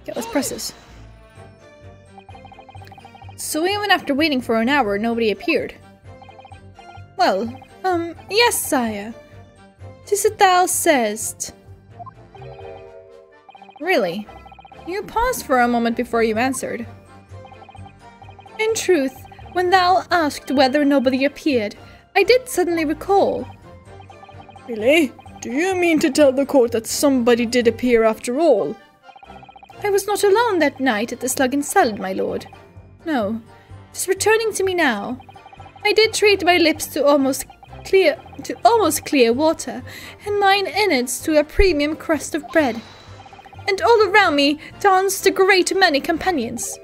[SPEAKER 1] Okay, let's press this. So even after waiting for an hour, nobody appeared. Well, yes, sire. 'Tis as thou sayest. Really? You paused for a moment before you answered. In truth, when thou asked whether nobody appeared, I did suddenly recall.
[SPEAKER 2] Really? Do you mean to tell the court that somebody did appear after all?
[SPEAKER 1] I was not alone that night at the Slug and Salad, my lord. No, it is returning to me now. I did treat my lips to almost clear water, and mine innards to a premium crust of bread. And all around me danced a great many companions.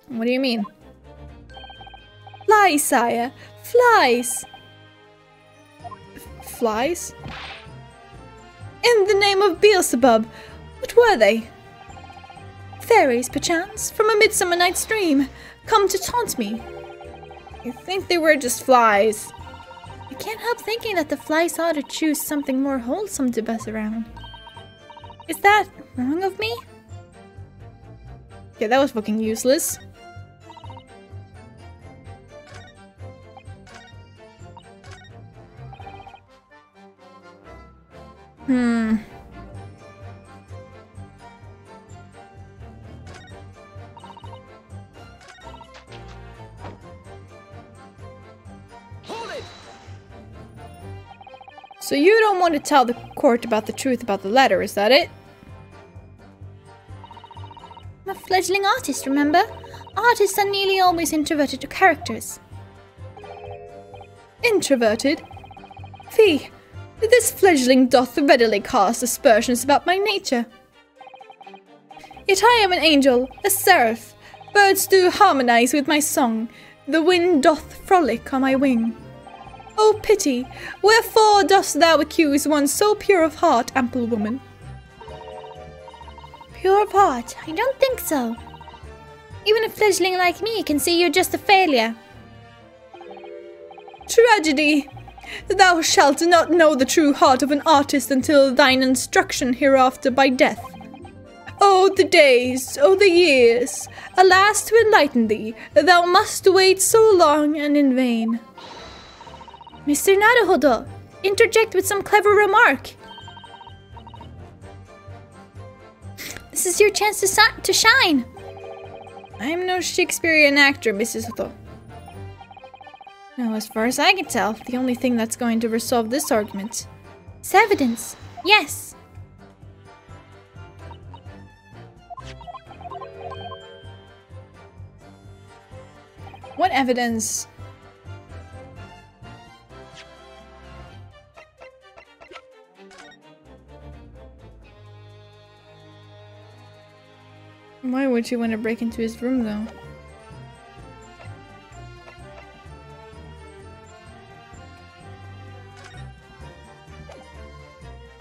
[SPEAKER 1] What do you mean? Flies, sire, flies. Flies? In the name of Beelzebub, what were they? Fairies, perchance, from a Midsummer Night's Dream, come to taunt me. You think they were just flies?
[SPEAKER 3] I can't help thinking that the flies ought to choose something more wholesome to buzz around.
[SPEAKER 1] Is that wrong of me? Yeah, that was fucking useless. So you don't want to tell the court about the truth about the letter, is that it?
[SPEAKER 3] I'm a fledgling artist, remember? Artists are nearly always introverted characters.
[SPEAKER 1] Introverted? Fie, this fledgling doth readily cast aspersions about my nature. Yet I am an angel, a seraph. Birds do harmonize with my song. The wind doth frolic on my wing. Oh pity, wherefore dost thou accuse one so pure of heart, ample woman?
[SPEAKER 3] Pure of heart? I don't think so. Even a fledgling like me can see you're just a failure.
[SPEAKER 1] Tragedy! Thou shalt not know the true heart of an artist until thine instruction hereafter by death. Oh, the days, oh, the years! Alas, to enlighten thee, thou must wait so long and in vain.
[SPEAKER 3] Mr. Naruhodo, interject with some clever remark. This is your chance to shine.
[SPEAKER 1] I am no Shakespearean actor, Mrs. Hoto. No, as far as I can tell, the only thing that's going to resolve this argument
[SPEAKER 3] is evidence. Yes.
[SPEAKER 1] What evidence? Why would you want to break into his room, though?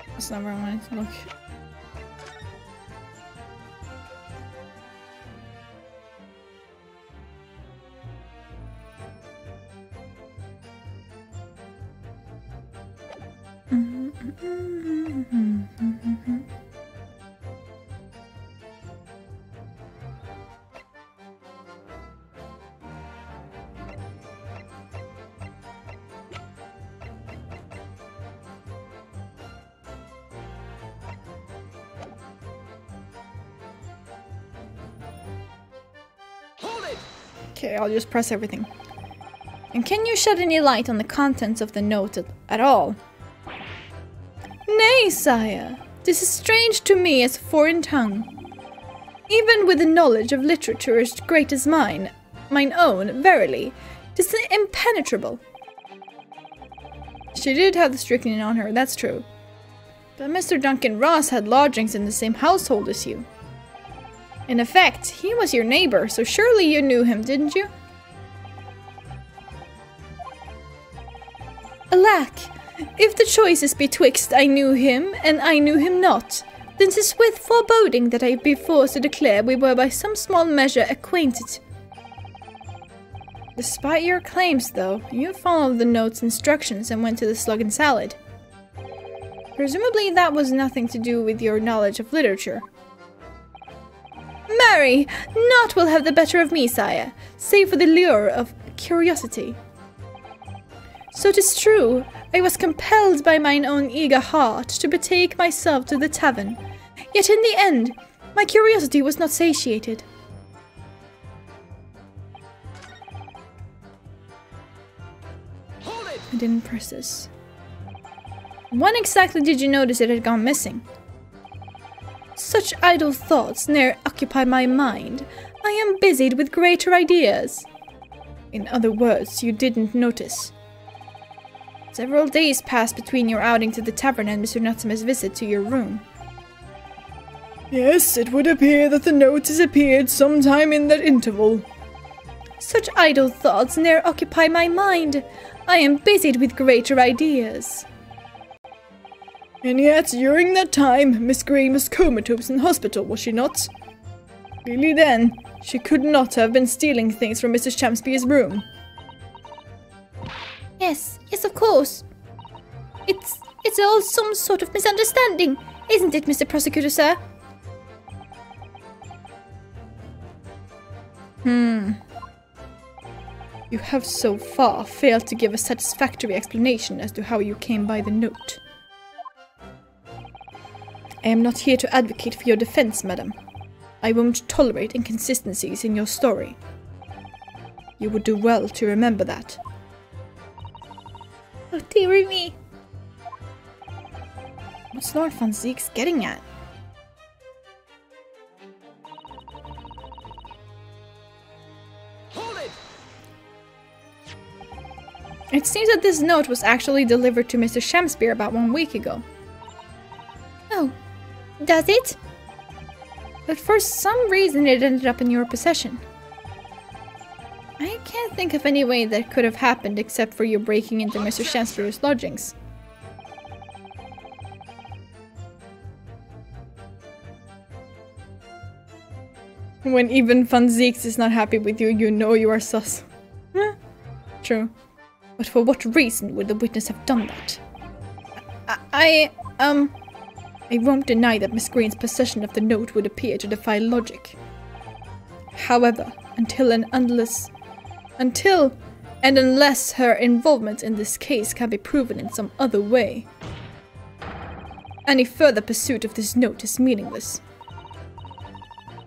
[SPEAKER 1] That's not where I wanted to look. Okay, I'll just press everything. And can you shed any light on the contents of the note at all? Nay, sire. This is strange to me as a foreign tongue. Even with a knowledge of literature as great as mine own, verily, it is impenetrable. She did have the strychnine on her, that's true. But Mr. Duncan Ross had lodgings in the same household as you. In effect, he was your neighbor, so surely you knew him, didn't you? Alack, if the choice is betwixt I knew him and I knew him not, then 'tis with foreboding that I be forced to declare we were by some small measure acquainted. Despite your claims, though, you followed the note's instructions and went to the Slug and Salad. Presumably that was nothing to do with your knowledge of literature. Marry, naught will have the better of me, sire, save for the lure of curiosity. So 'tis true, I was compelled by mine own eager heart to betake myself to the tavern, yet in the end, my curiosity was not satiated. I didn't press this. When exactly did you notice it had gone missing? Such idle thoughts ne'er occupy my mind. I am busied with greater ideas. In other words, you didn't notice. Several days passed between your outing to the tavern and Mr. Nutsome's visit to your room.
[SPEAKER 2] Yes, it would appear that the note disappeared sometime in that interval.
[SPEAKER 1] Such idle thoughts ne'er occupy my mind. I am busied with greater ideas.
[SPEAKER 2] And yet, during that time, Miss Green was comatose in hospital, was she not? Really then, she could not have been stealing things from Mrs. Shamspeare's room.
[SPEAKER 3] Yes, of course. It's all some sort of misunderstanding, isn't it, Mr. Prosecutor, sir?
[SPEAKER 1] You have so far failed to give a satisfactory explanation as to how you came by the note. I am not here to advocate for your defense, madam. I won't tolerate inconsistencies in your story. You would do well to remember that.
[SPEAKER 3] Oh, dearie me.
[SPEAKER 1] What's Lord Van Ziek's getting at?
[SPEAKER 4] Hold it!
[SPEAKER 1] It seems that this note was actually delivered to Mr. Shamspeare about 1 week ago.
[SPEAKER 3] Oh, does it?
[SPEAKER 1] But for some reason it ended up in your possession. I can't think of any way that could have happened except for you breaking into Mr. Shamspeare's lodgings. When even Van Zieks is not happy with you, you know you are sus. True. But for what reason would the witness have done that? I won't deny that Miss Green's possession of the note would appear to defy logic. However, until and unless her involvement in this case can be proven in some other way, any further pursuit of this note is meaningless.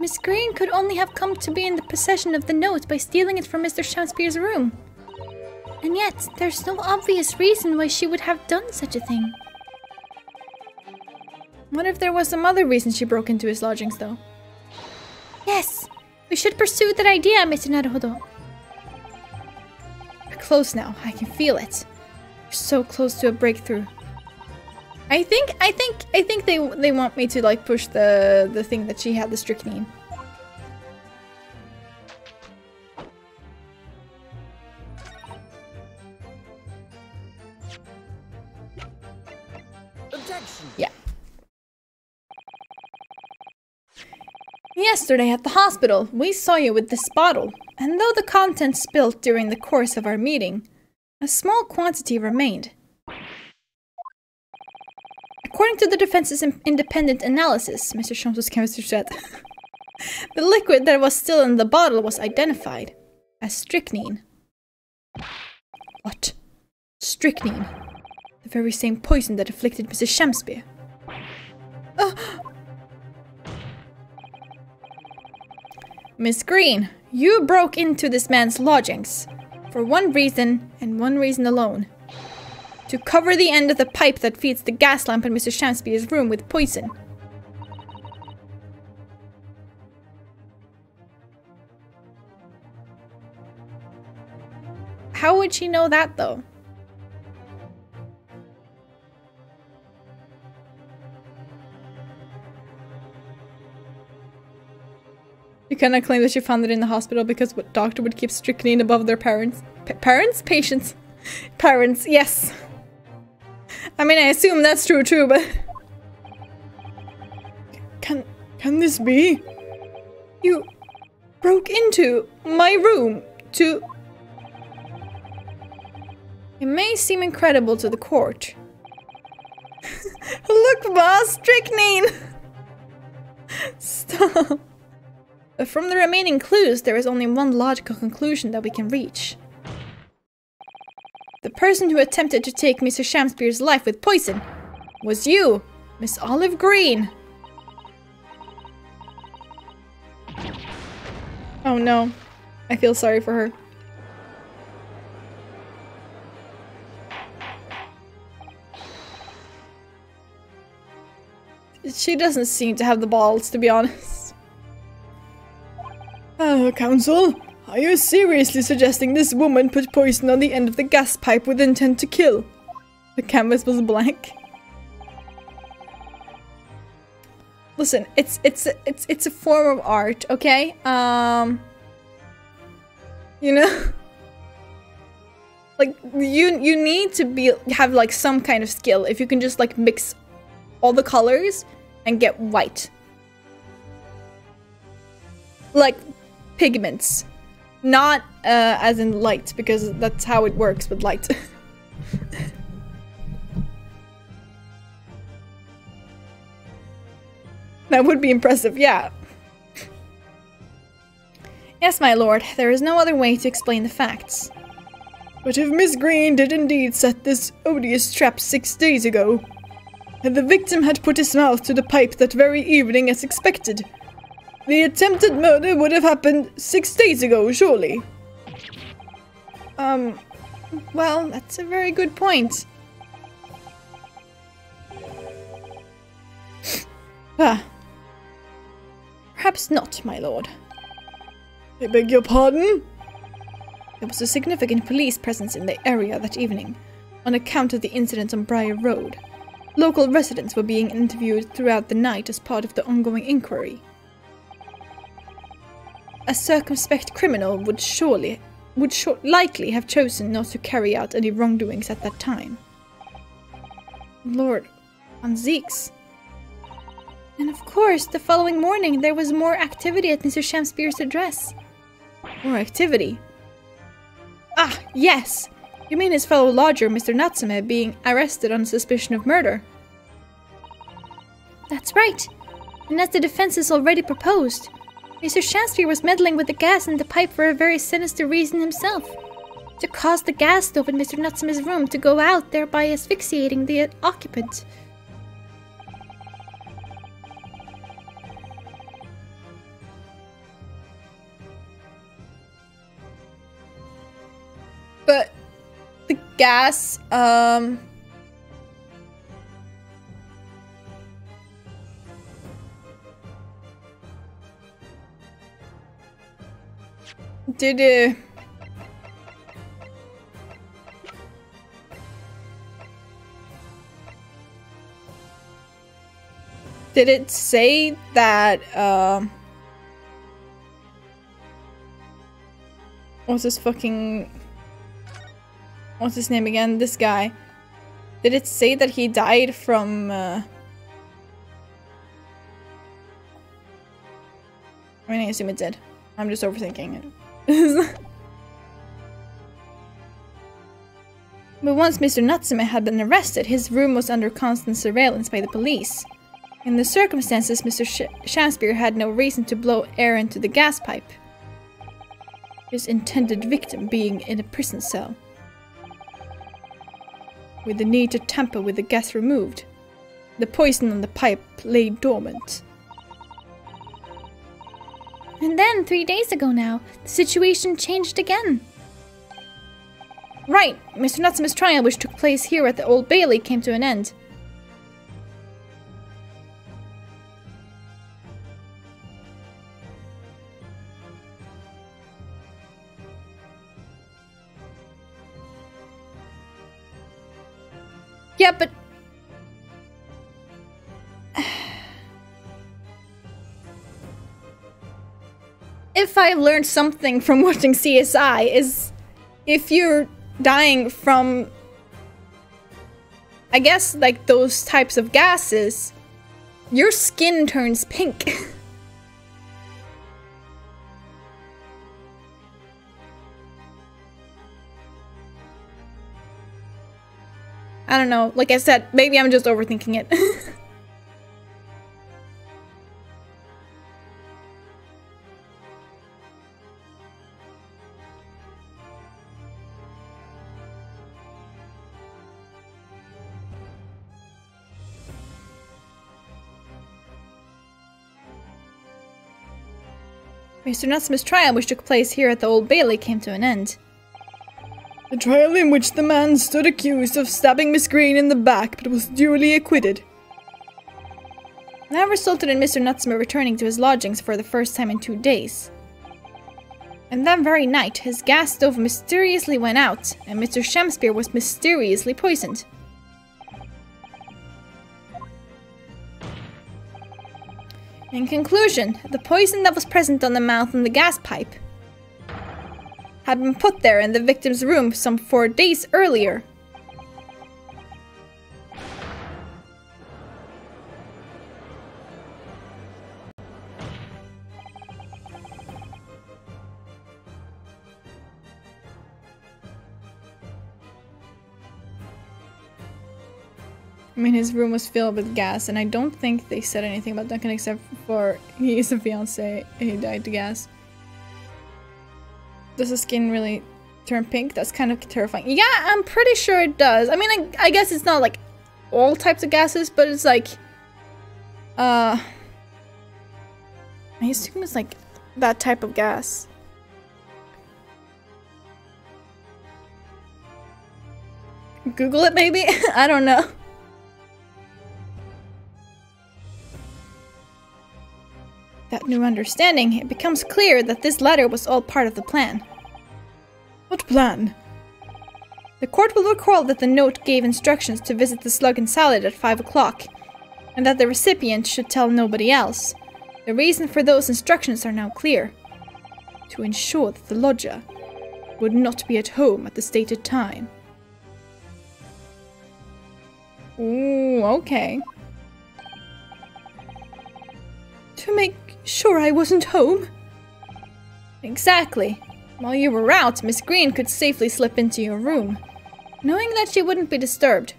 [SPEAKER 3] Miss Green could only have come to be in the possession of the note by stealing it from Mr. Shamspeare's room. And yet, there's no obvious reason why she would have done such a thing.
[SPEAKER 1] What if there was some other reason she broke into his lodgings, though?
[SPEAKER 3] Yes, we should pursue that idea, Mr. Naruhodo.
[SPEAKER 1] We're close now. I can feel it. We're so close to a breakthrough. I think they want me to like push the thing that she had, the strychnine.
[SPEAKER 4] Objection.
[SPEAKER 1] Yeah. Yesterday at the hospital, we saw you with this bottle, and though the contents spilled during the course of our meeting, a small quantity remained. According to the defense's independent analysis, Mr. Shams's chemistry said, the liquid that was still in the bottle was identified as strychnine. What? Strychnine? The very same poison that afflicted Mrs. Shamspeare. Miss Green, you broke into this man's lodgings. For one reason, and one reason alone. To cover the end of the pipe that feeds the gas lamp in Mr. Shamspeare's room with poison. How would she know that, though? She cannot claim that she found it in the hospital because what doctor would keep strychnine above their parents? Parents? Patients? Parents, yes. I mean, I assume that's true too, but...
[SPEAKER 2] Can this be?
[SPEAKER 1] You broke into my room to... It may seem incredible to the court. Look, boss! Strychnine! Stop. But from the remaining clues, there is only one logical conclusion that we can reach. The person who attempted to take Mr. Shamspeare's life with poison was you, Miss Olive Green. Oh no. I feel sorry for her. She doesn't seem to have the balls, to be honest.
[SPEAKER 2] Counsel, are you seriously suggesting this woman put poison on the end of the gas pipe with intent to kill?
[SPEAKER 1] The canvas was blank. Listen, it's a form of art, okay? You know, like you need to have like some kind of skill if you can just like mix all the colors and get white. Like pigments. Not as in light, because that's how it works with light. That would be impressive, yeah. Yes, my lord, there is no other way to explain the facts.
[SPEAKER 2] But if Miss Green did indeed set this odious trap 6 days ago, and the victim had put his mouth to the pipe that very evening as expected, the attempted murder would have happened 6 days ago, surely.
[SPEAKER 1] Well, that's a very good point. Perhaps not, my lord.
[SPEAKER 2] I beg your pardon?
[SPEAKER 1] There was a significant police presence in the area that evening, on account of the incident on Briar Road. Local residents were being interviewed throughout the night as part of the ongoing inquiry. A circumspect criminal would likely have chosen not to carry out any wrongdoings at that time. Lord, on Zeke's. And of course, the following morning there was more activity at Mr. Shamspeare's address. More activity? Ah, yes! You mean his fellow lodger, Mr. Natsume, being arrested on suspicion of murder? That's right. And as the defense has already proposed, Mr. Shamspeare was meddling with the gas in the pipe for a very sinister reason himself. To cause the gas stove in Mr. Natsume's room to go out, thereby asphyxiating the occupant. But the gas, did it say that, what's his name again? This guy. Did it say that he died from, I mean, I assume it did. I'm just overthinking it. But once Mr. Natsume had been arrested, his room was under constant surveillance by the police. In the circumstances, Mr. Shamspeare had no reason to blow air into the gas pipe. His intended victim being in a prison cell. With the need to tamper with the gas removed, the poison on the pipe lay dormant.
[SPEAKER 3] And then, 3 days ago now, the situation changed again.
[SPEAKER 1] Right, Mr. Natsuma's trial, which took place here at the Old Bailey, came to an end. Yeah, but... if I learned something from watching CSI is if you're dying from, I guess, like those types of gases, your skin turns pink. I don't know, like I said, maybe I'm just overthinking it. Mr. Natsuma's trial, which took place here at the Old Bailey, came to an end.
[SPEAKER 2] A trial in which the man stood accused of stabbing Miss Green in the back, but was duly acquitted.
[SPEAKER 1] That resulted in Mr. Natsuma returning to his lodgings for the first time in 2 days. And that very night, his gas stove mysteriously went out, and Mr. Shamspeare was mysteriously poisoned. In conclusion, the poison that was present on the mouth and the gas pipe had been put there in the victim's room some 4 days earlier. I mean, his room was filled with gas, and I don't think they said anything about Duncan except for he is a fiancé, he died to gas. Does the skin really turn pink? That's kind of terrifying. Yeah, I'm pretty sure it does. I mean, I guess it's not like all types of gases, but it's like, I assume it's like that type of gas. Google it maybe? I don't know. That new understanding, it becomes clear that this letter was all part of the plan.
[SPEAKER 2] What plan?
[SPEAKER 1] The court will recall that the note gave instructions to visit the Slug and Salad at 5 o'clock, and that the recipient should tell nobody else. The reason for those instructions are now clear. To ensure that the lodger would not be at home at the stated time. Ooh, okay. To make sure I wasn't home? Exactly. While you were out, Miss Green could safely slip into your room, knowing that she wouldn't be disturbed.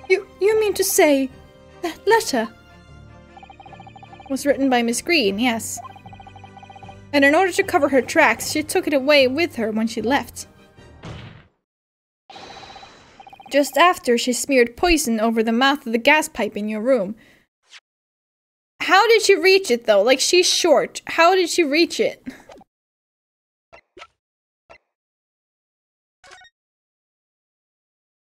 [SPEAKER 2] You mean to say that letter
[SPEAKER 1] Was written by Miss Green, yes. And in order to cover her tracks, she took it away with her when she left. Just after she smeared poison over the mouth of the gas pipe in your room. How did she reach it though? Like, she's short. How did she reach it?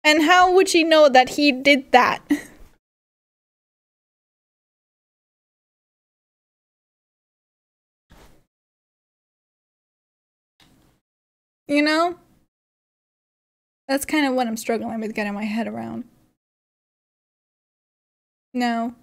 [SPEAKER 1] And how would she know that he did that? You know? That's kind of what I'm struggling with getting my head around. No.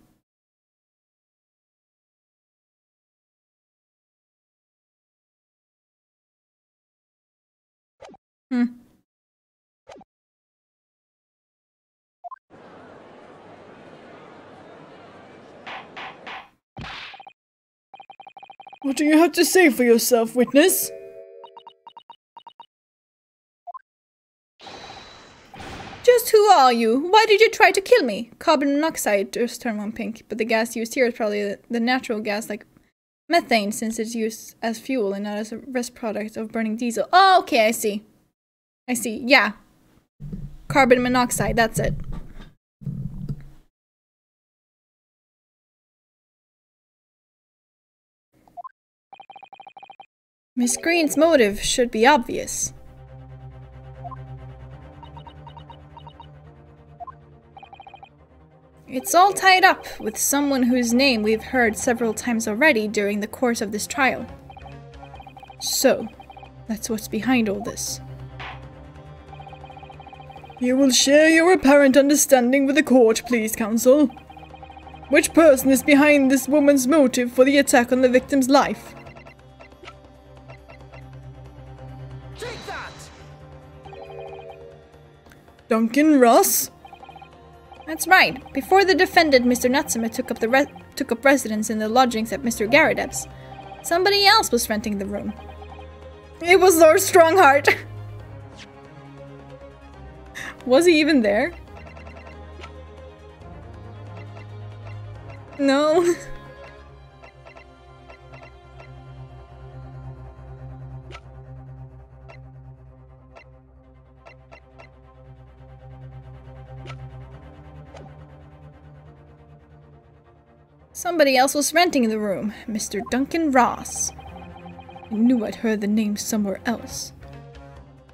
[SPEAKER 2] What do you have to say for yourself, witness?
[SPEAKER 1] Just who are you? Why did you try to kill me? Carbon monoxide just turned one pink, but the gas used here is probably the natural gas, like methane, since it's used as fuel and not as a rest product of burning diesel. Oh, okay, I see. I see, yeah. Carbon monoxide, that's it. Miss Green's motive should be obvious. It's all tied up with someone whose name we've heard several times already during the course of this trial. So, that's what's behind all this.
[SPEAKER 2] You will share your apparent understanding with the court, please, counsel. Which person is behind this woman's motive for the attack on the victim's life?
[SPEAKER 4] Take that!
[SPEAKER 2] Duncan Ross?
[SPEAKER 1] That's right. Before the defendant, Mr. Natsume, took up residence in the lodgings at Mr. Garadeb's, somebody else was renting the room.
[SPEAKER 2] It was Lord Strongheart.
[SPEAKER 1] Was he even there? No. Somebody else was renting the room. Mr. Duncan Ross. I knew I'd heard the name somewhere else.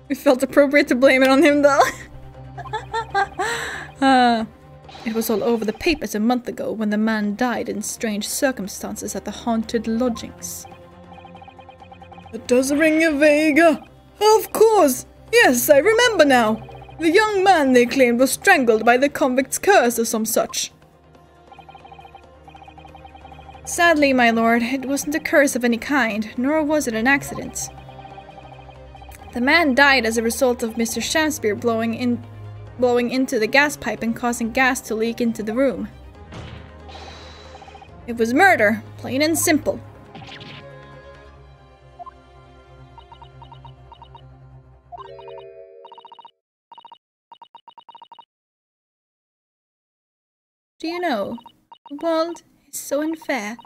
[SPEAKER 1] It felt appropriate to blame it on him, though. It was all over the papers a month ago when the man died in strange circumstances at the haunted lodgings.
[SPEAKER 2] It does ring a vague... Of course! Yes, I remember now! The young man they claimed was strangled by the convict's curse or some such.
[SPEAKER 1] Sadly, my lord, it wasn't a curse of any kind, nor was it an accident. The man died as a result of Mr. Shamspeare blowing into the gas pipe and causing gas to leak into the room. It was murder, plain and simple. Do you know, the world is so unfair.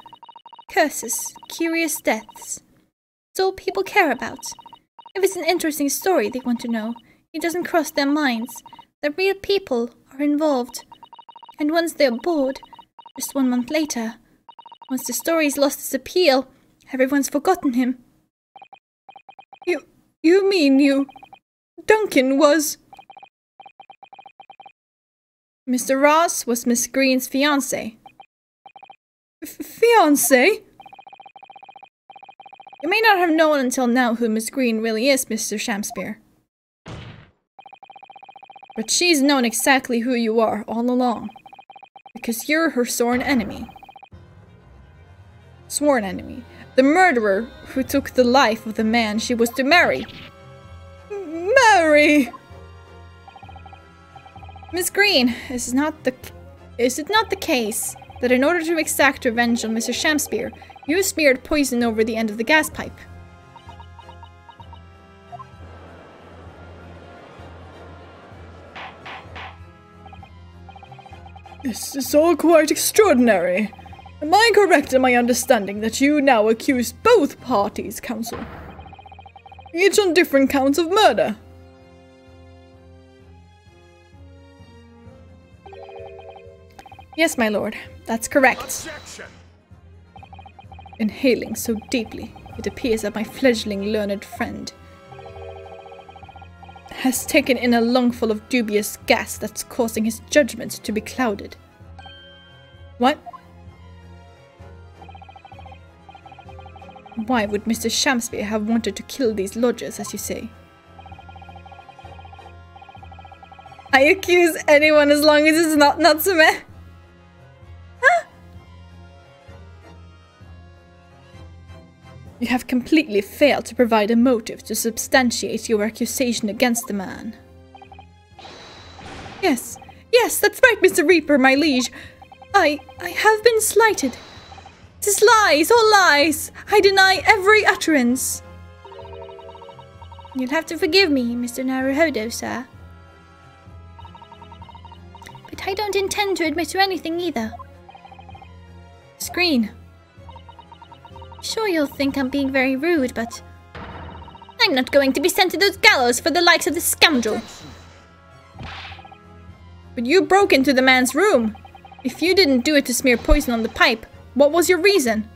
[SPEAKER 1] Curses, curious deaths. It's all people care about. If it's an interesting story they want to know, it doesn't cross their minds that real people are involved. And once they're bored, just 1 month later, once the story's lost its appeal, everyone's forgotten him.
[SPEAKER 2] You mean Duncan was...
[SPEAKER 1] Mr. Ross was Miss Green's fiancé.
[SPEAKER 2] Fiancé?
[SPEAKER 1] You may not have known until now who Miss Green really is, Mr. Shamspeare. But she's known exactly who you are all along. Because you're her sworn enemy. Sworn enemy. The murderer who took the life of the man she was to marry.
[SPEAKER 2] Marry!
[SPEAKER 1] Miss Green, is it not the case that in order to exact revenge on Mr. Shamspeare, you smeared poison over the end of the gas pipe?
[SPEAKER 2] This is all quite extraordinary. Am I correct in my understanding that you now accuse both parties, counsel? Each on different counts of murder?
[SPEAKER 1] Yes, my lord, that's correct.
[SPEAKER 4] Objection.
[SPEAKER 1] Inhaling so deeply, it appears that my fledgling learned friend has taken in a lungful of dubious gas that's causing his judgment to be clouded. What? Why would Mr. Shamspeare have wanted to kill these lodgers, as you say? I accuse anyone as long as it's not Natsume. You have completely failed to provide a motive to substantiate your accusation against the man.
[SPEAKER 2] Yes, that's right, Mr. Reaper, my liege. I have been slighted. 'Tis lies, all lies. I deny every utterance.
[SPEAKER 3] You'll have to forgive me, Mr. Naruhodo, sir. But I don't intend to admit to anything either.
[SPEAKER 1] Screen.
[SPEAKER 3] Sure, you'll think I'm being very rude, but I'm not going to be sent to those gallows for the likes of this scoundrel.
[SPEAKER 1] But you broke into the man's room. If you didn't do it to smear poison on the pipe, what was your reason?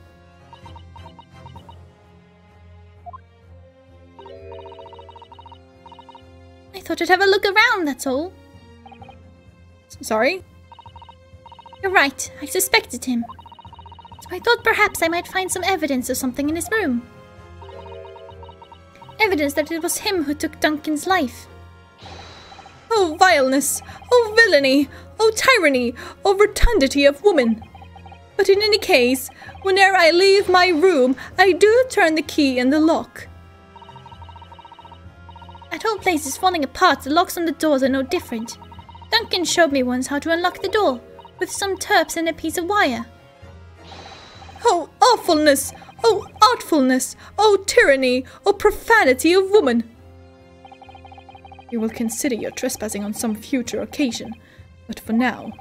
[SPEAKER 3] thought I'd have a look around, that's all.
[SPEAKER 1] Sorry?
[SPEAKER 3] You're right, I suspected him. So I thought perhaps I might find some evidence of something in his room. Evidence that it was him who took Duncan's life.
[SPEAKER 1] Oh vileness! Oh villainy! Oh tyranny! Oh rotundity of woman! But in any case, whene'er I leave my room, I do turn the key in the lock.
[SPEAKER 3] That whole place is falling apart. The locks on the doors are no different. Duncan showed me once how to unlock the door, with some turps and a piece of wire.
[SPEAKER 1] Oh awfulness! Oh artfulness! Oh tyranny! Oh profanity of woman! You will consider your trespassing on some future occasion, but for now,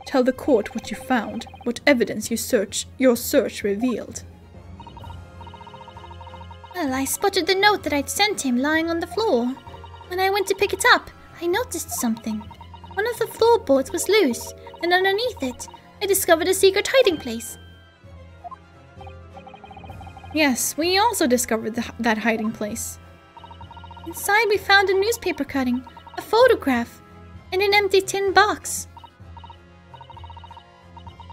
[SPEAKER 1] tell the court what you found, what evidence your search revealed.
[SPEAKER 3] Well, I spotted the note that I'd sent him lying on the floor. When I went to pick it up, I noticed something. One of the floorboards was loose, and underneath it, I discovered a secret hiding place.
[SPEAKER 1] Yes, we also discovered that hiding place.
[SPEAKER 3] Inside we found a newspaper cutting, a photograph, and an empty tin box.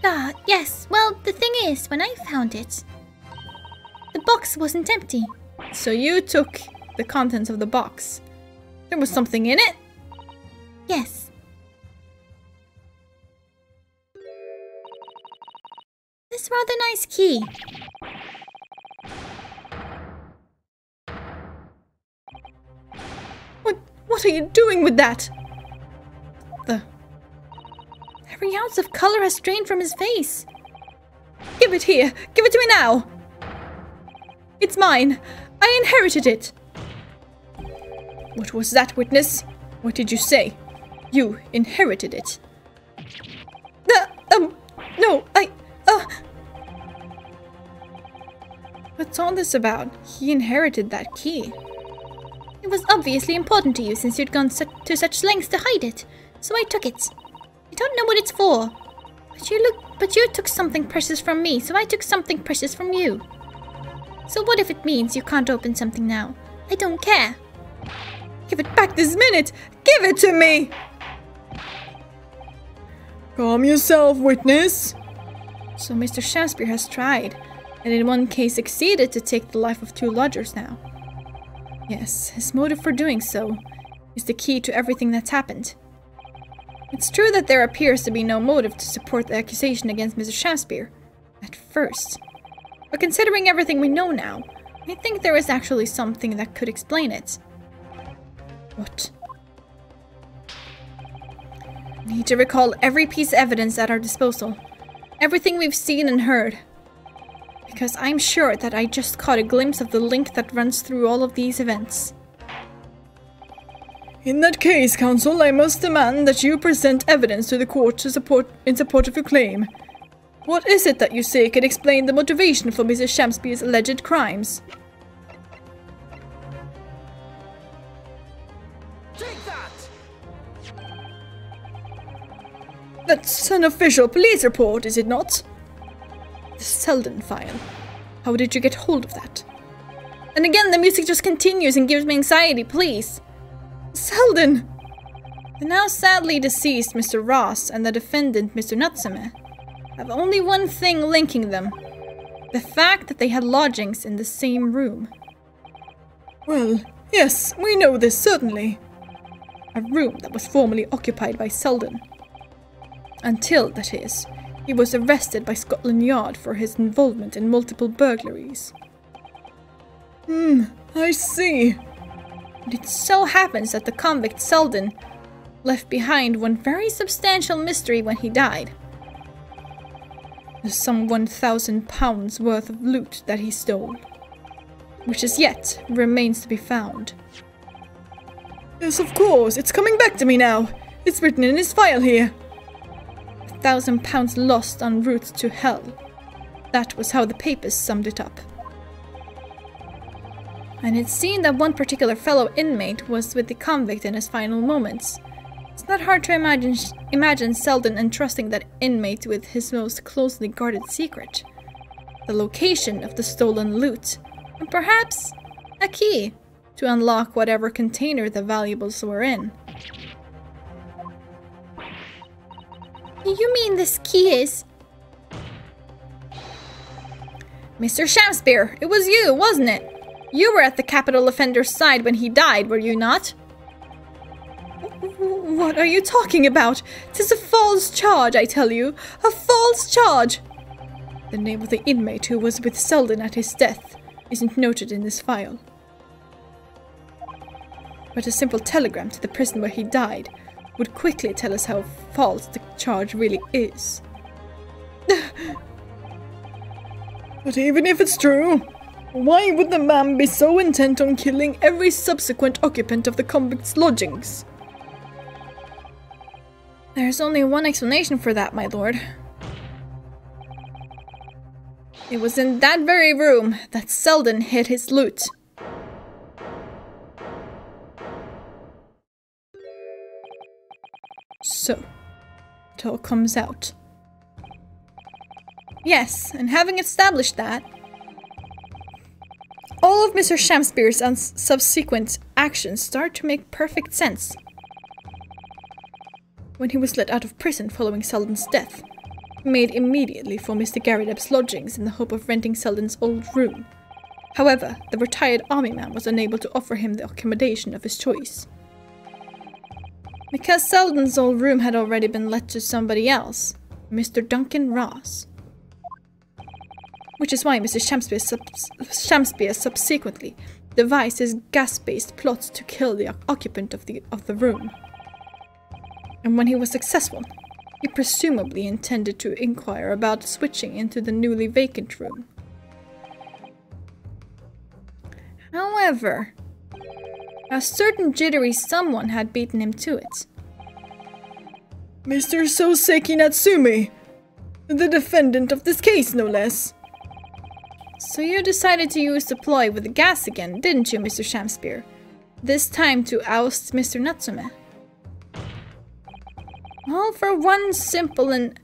[SPEAKER 3] Ah, yes, well, the thing is, when I found it, the box wasn't empty.
[SPEAKER 1] So you took the contents of the box. There was something in it?
[SPEAKER 3] Yes. This rather nice key.
[SPEAKER 1] What are you doing with that? Every ounce of color has drained from his face. Give it here! Give it to me now! It's mine! I inherited it! What was that, witness? What did you say? You inherited it. No, What's all this about? He inherited that key.
[SPEAKER 3] It was obviously important to you since you'd gone to such lengths to hide it, so I took it. I don't know what it's for, but you took something precious from me, so I took something precious from you. So what if it means you can't open something now? I don't care.
[SPEAKER 1] Give it back this minute! Give it to me!
[SPEAKER 2] Calm yourself, witness.
[SPEAKER 1] So Mr. Shamspeare has tried, and in one case succeeded to take the life of 2 lodgers now. Yes, his motive for doing so is the key to everything that's happened. It's true that there appears to be no motive to support the accusation against Mr. Shamspeare, at first. But considering everything we know now, I think there is actually something that could explain it. What? We need to recall every piece of evidence at our disposal. Everything we've seen and heard. Because I'm sure that I just caught a glimpse of the link that runs through all of these events.
[SPEAKER 2] In that case, counsel, I must demand that you present evidence to the court in support of your claim.
[SPEAKER 1] What is it that you say could explain the motivation for Mrs. Shamspeare's alleged crimes?
[SPEAKER 4] Take that!
[SPEAKER 1] That's an official police report, is it not? The Selden file. How did you get hold of that? And again, the music just continues and gives me anxiety, please. Selden! The now sadly deceased Mr. Ross and the defendant Mr. Natsume have only one thing linking them. The fact that they had lodgings in the same room.
[SPEAKER 2] Well, yes, we know this certainly.
[SPEAKER 1] A room that was formerly occupied by Selden. Until, that is, he was arrested by Scotland Yard for his involvement in multiple burglaries.
[SPEAKER 2] I see.
[SPEAKER 1] And it so happens that the convict Selden left behind one very substantial mystery when he died. The some £1,000 worth of loot that he stole, which as yet remains to be found.
[SPEAKER 2] Yes, of course, it's coming back to me now. It's written in his file here.
[SPEAKER 1] £1,000 lost en route to hell. That was how the papers summed it up. And it's seen that one particular fellow inmate was with the convict in his final moments. It's not hard to imagine Selden entrusting that inmate with his most closely guarded secret. The location of the stolen loot. And perhaps a key. to unlock whatever container the valuables were in.
[SPEAKER 3] You mean this key is...
[SPEAKER 1] Mr. Shamspeare, it was you, wasn't it? You were at the capital offender's side when he died, were you not? What are you talking about? 'Tis a false charge, I tell you. A false charge! The name of the inmate who was with Selden at his death isn't noted in this file. But a simple telegram to the prison where he died would quickly tell us how false the charge really is.
[SPEAKER 2] But even if it's true, why would the man be so intent on killing every subsequent occupant of the convict's lodgings?
[SPEAKER 1] There's only one explanation for that, my lord. It was in that very room that Selden hid his loot. So, it all comes out. Yes, and having established that, all of Mr. Shamspeare's subsequent actions start to make perfect sense. When he was let out of prison following Selden's death, he made immediately for Mr. Garrideb's lodgings in the hope of renting Selden's old room. However, the retired army man was unable to offer him the accommodation of his choice. Because Selden's old room had already been let to somebody else, Mr. Duncan Ross. Which is why Mr. Shamspeare subsequently devised his gas-based plot to kill the occupant of the room. And when he was successful, he presumably intended to inquire about switching into the newly vacant room. However, a certain jittery someone had beaten him to it.
[SPEAKER 2] Mr. Soseki Natsumi, the defendant of this case, no less.
[SPEAKER 1] So you decided to use the ploy with the gas again, didn't you, Mr. Shamspeare? This time to oust Mr. Natsume. All for one simple and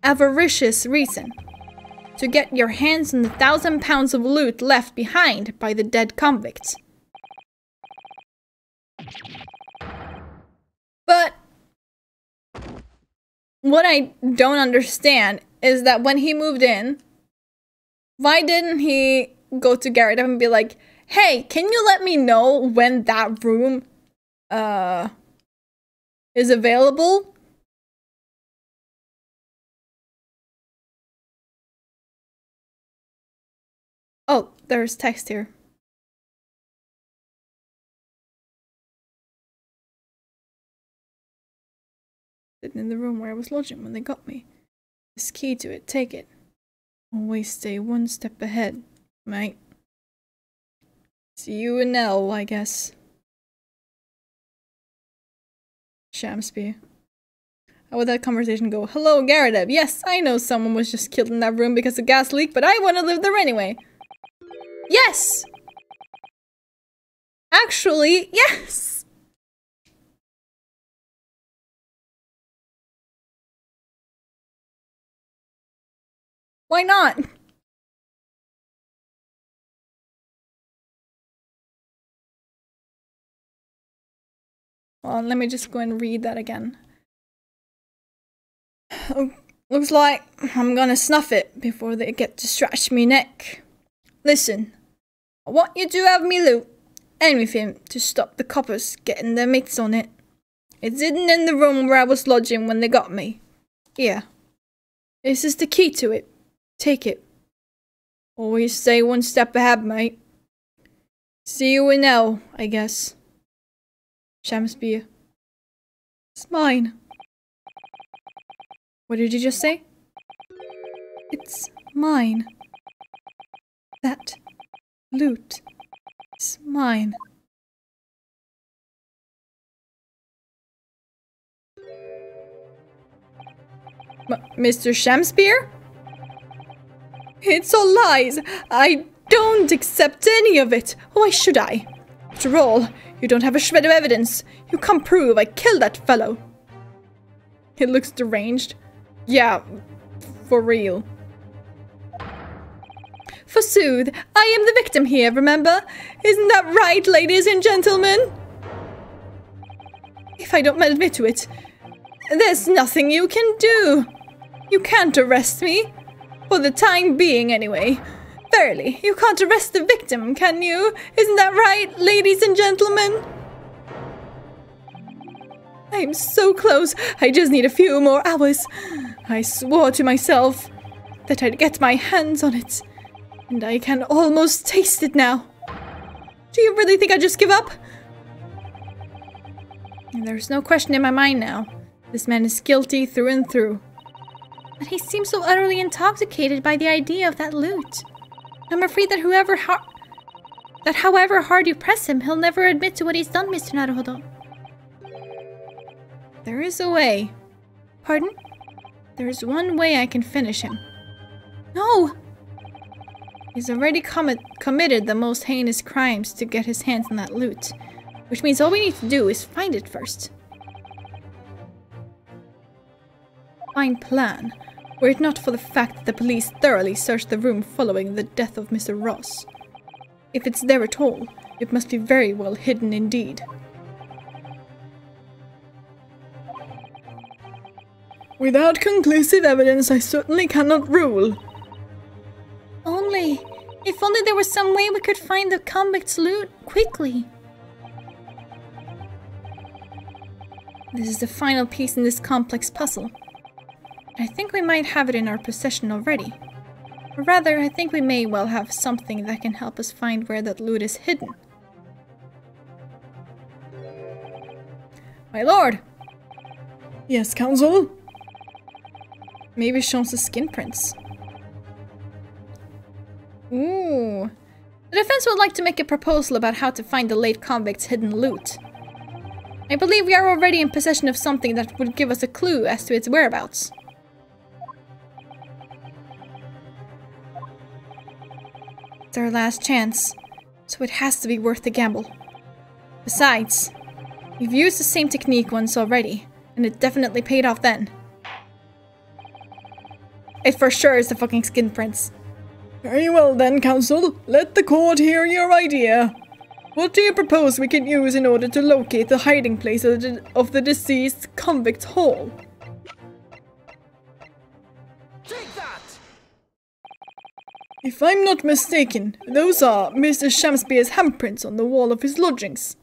[SPEAKER 1] avaricious reason. To get your hands on the 1,000 pounds of loot left behind by the dead convicts. But what I don't understand is that when he moved in, why didn't he go to Garrideb and be like, hey, can you let me know when that room is available? Oh, there's text here. Sitting in the room where I was lodging when they got me. This key to it, take it. Always stay one step ahead, mate. See you in L, I guess. Shamspeare. How would that conversation go? Hello, Garrideb. Yes, I know someone was just killed in that room because of gas leak, but I want to live there anyway. Yes! Actually, yes! Why not? Well, let me just go and read that again. Oh, looks like I'm gonna snuff it before they get to scratch me neck. Listen, I want you to have me loot. Anything to stop the coppers getting their mitts on it. It's hidden in the room where I was lodging when they got me. Here. This is the key to it. Take it. Always stay one step ahead, mate. See you in L, I guess. Shamspeare. It's mine. What did you just say? It's mine. That loot is mine. Mr. Shamspeare? It's all lies. I don't accept any of it. Why should I? After all, you don't have a shred of evidence. You can't prove I killed that fellow. It looks deranged. Yeah, for real. forsooth, I am the victim here, remember? Isn't that right, ladies and gentlemen? If I don't admit to it, there's nothing you can do. You can't arrest me. For the time being, anyway. Verily, you can't arrest the victim, can you? Isn't that right, ladies and gentlemen? I'm so close. I just need a few more hours. I swore to myself that I'd get my hands on it. And I can almost taste it now. Do you really think I just give up? There's no question in my mind now. This man is guilty through and through.
[SPEAKER 3] But he seems so utterly intoxicated by the idea of that loot. I'm afraid that however hard you press him, he'll never admit to what he's done, Mr. Naruhodo.
[SPEAKER 1] There is a way.
[SPEAKER 3] Pardon?
[SPEAKER 1] There's one way I can finish him.
[SPEAKER 3] No!
[SPEAKER 1] He's already committed the most heinous crimes to get his hands on that loot. Which means all we need to do is find it first. Fine plan. Were it not for the fact that the police thoroughly searched the room following the death of Mr. Ross. If it's there at all, it must be very well hidden indeed.
[SPEAKER 2] Without conclusive evidence, I certainly cannot rule.
[SPEAKER 3] If only there was some way we could find the convict's loot quickly.
[SPEAKER 1] This is the final piece in this complex puzzle. I think we might have it in our possession already. Or rather, I think we may well have something that can help us find where that loot is hidden. My lord!
[SPEAKER 2] Yes, counsel?
[SPEAKER 1] Maybe Shams's skin prints. Ooh. The defense would like to make a proposal about how to find the late convict's hidden loot. I believe we are already in possession of something that would give us a clue as to its whereabouts. It's our last chance, so it has to be worth the gamble. Besides, we've used the same technique once already, and it definitely paid off then. It for sure is the fucking skin prints.
[SPEAKER 2] Very well then, counsel. Let the court hear your idea. What do you propose we can use in order to locate the hiding place of the deceased convict's hall?
[SPEAKER 4] Take that!
[SPEAKER 2] If I'm not mistaken, those are Mr. Shamspeare's handprints on the wall of his lodgings.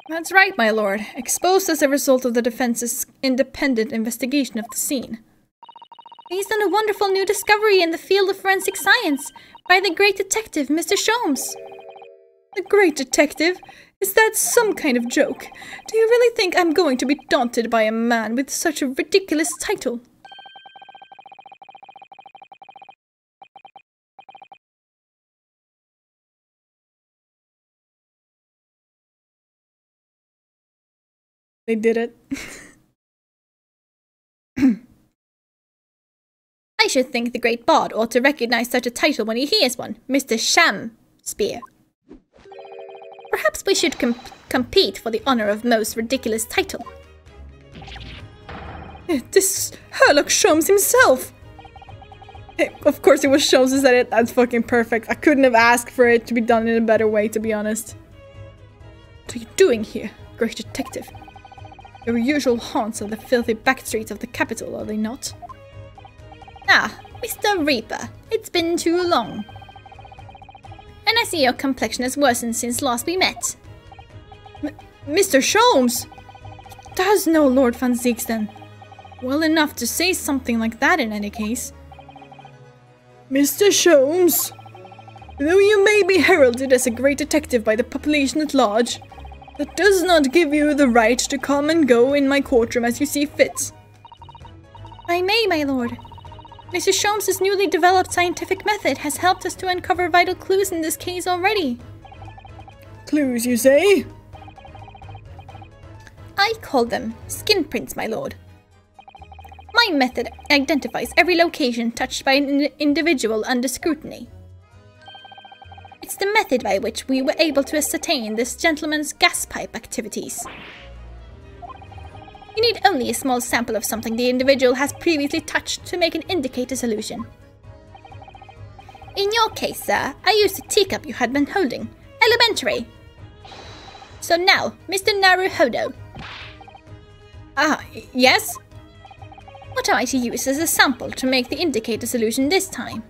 [SPEAKER 1] That's right, my lord. Exposed as a result of the defense's independent investigation of the scene.
[SPEAKER 3] Based on a wonderful new discovery in the field of forensic science by the great detective, Mr. Sholmes.
[SPEAKER 1] The great detective? Is that some kind of joke? Do you really think I'm going to be daunted by a man with such a ridiculous title?
[SPEAKER 2] They did it.
[SPEAKER 3] I should think the great bard ought to recognize such a title when he hears one, Mr. Shamspeare. Perhaps we should compete for the honor of most ridiculous title.
[SPEAKER 1] This Herlock Sholmes himself! Of course it was Sholmes who said it. That's fucking perfect. I couldn't have asked for it to be done in a better way, to be honest. What are you doing here, great detective? Your usual haunts are the filthy back streets of the capital, are they not?
[SPEAKER 3] Ah, Mr. Reaper, it's been too long. And I see your complexion has worsened since last we met.
[SPEAKER 1] Mr. Sholmes! He does know Lord Van Ziegsten. Well enough to say something like that in any case.
[SPEAKER 2] Mr. Sholmes, though you may be heralded as a great detective by the population at large, that does not give you the right to come and go in my courtroom as you see fit.
[SPEAKER 3] I may, my lord. Mr. Sholmes' newly developed scientific method has helped us to uncover vital clues in this case already.
[SPEAKER 2] Clues, you say?
[SPEAKER 3] I call them skin prints, my lord. My method identifies every location touched by an individual under scrutiny. It's the method by which we were able to ascertain this gentleman's gas pipe activities. You need only a small sample of something the individual has previously touched to make an indicator solution. In your case, sir, I used the teacup you had been holding. Elementary. So now, Mr. Naruhodo.
[SPEAKER 1] Yes?
[SPEAKER 3] What am I to use as a sample to make the indicator solution this time?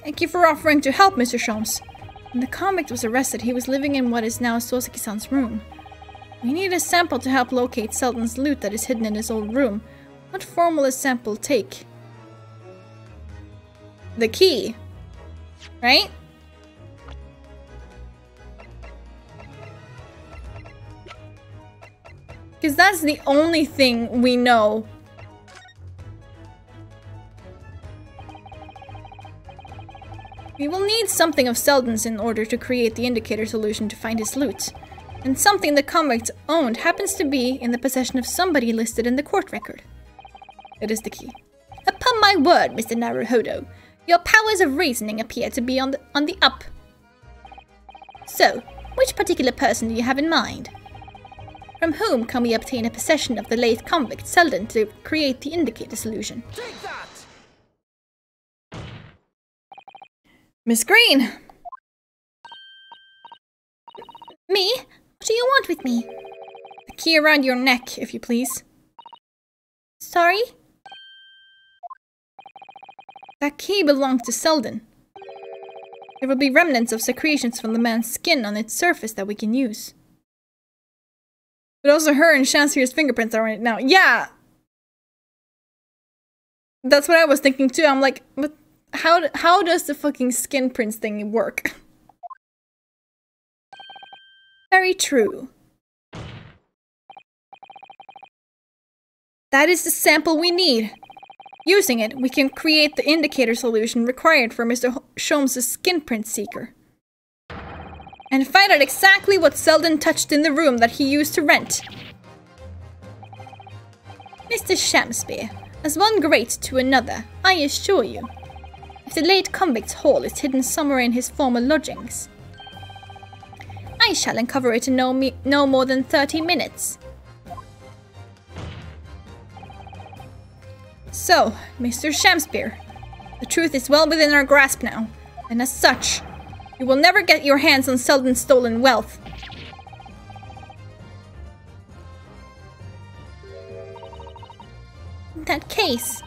[SPEAKER 1] Thank you for offering to help, Mr. Shams. When the convict was arrested, he was living in what is now Soseki-san's room. We need a sample to help locate Selden's loot that is hidden in his old room. What form will a sample take? The key. Right? Because that's the only thing we know. We will need something of Selden's in order to create the indicator solution to find his loot. And something the convict owned happens to be in the possession of somebody listed in the court record. It is the key.
[SPEAKER 3] Upon my word, Mr. Naruhodo, your powers of reasoning appear to be on the up. So, which particular person do you have in mind? From whom can we obtain a possession of the late convict Selden to create the indicator solution?
[SPEAKER 4] Take that!
[SPEAKER 1] Miss Green!
[SPEAKER 3] Me? What do you want with me?
[SPEAKER 1] The key around your neck, if you please.
[SPEAKER 3] Sorry?
[SPEAKER 1] That key belonged to Selden. There will be remnants of secretions from the man's skin on its surface that we can use. But also her and Shamspeare's fingerprints are on it now. Yeah! That's what I was thinking too. I'm like, but how does the fucking skin prints thing work?
[SPEAKER 3] Very true.
[SPEAKER 1] That is the sample we need. Using it, we can create the indicator solution required for Mr. Sholmes' skin print seeker. And find out exactly what Selden touched in the room that he used to rent.
[SPEAKER 3] Mr. Shamspeare, as one great to another, I assure you. If the late convict's haul is hidden somewhere in his former lodgings, I shall uncover it in no more than 30 minutes.
[SPEAKER 1] So, Mr. Shamspeare, the truth is well within our grasp now, and as such, you will never get your hands on Selden's stolen wealth.
[SPEAKER 3] In that case,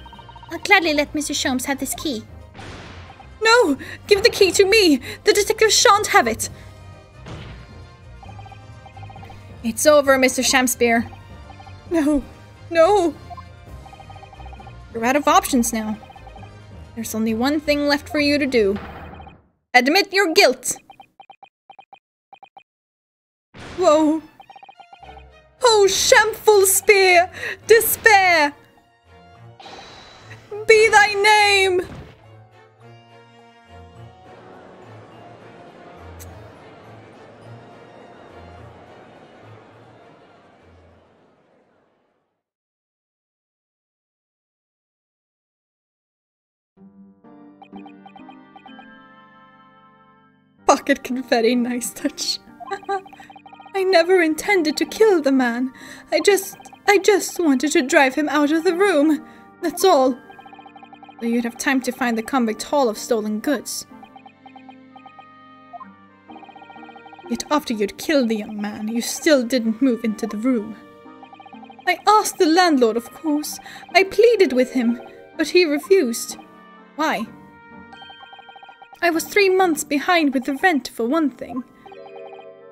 [SPEAKER 3] I'll gladly let Mr. Sholmes have this key.
[SPEAKER 1] No! Give the key to me! The detective shan't have it! It's over, Mr. Shamspeare. No. No! You're out of options now. There's only one thing left for you to do. Admit your guilt! Whoa! Oh, shameful spear! Despair! Be thy name! Pocket confetti, nice touch. I never intended to kill the man. I just wanted to drive him out of the room. That's all. So you'd have time to find the convict haul of stolen goods. Yet after you'd killed the young man, you still didn't move into the room. I asked the landlord, of course. I pleaded with him, but he refused. Why? I was 3 months behind with the rent, for one thing.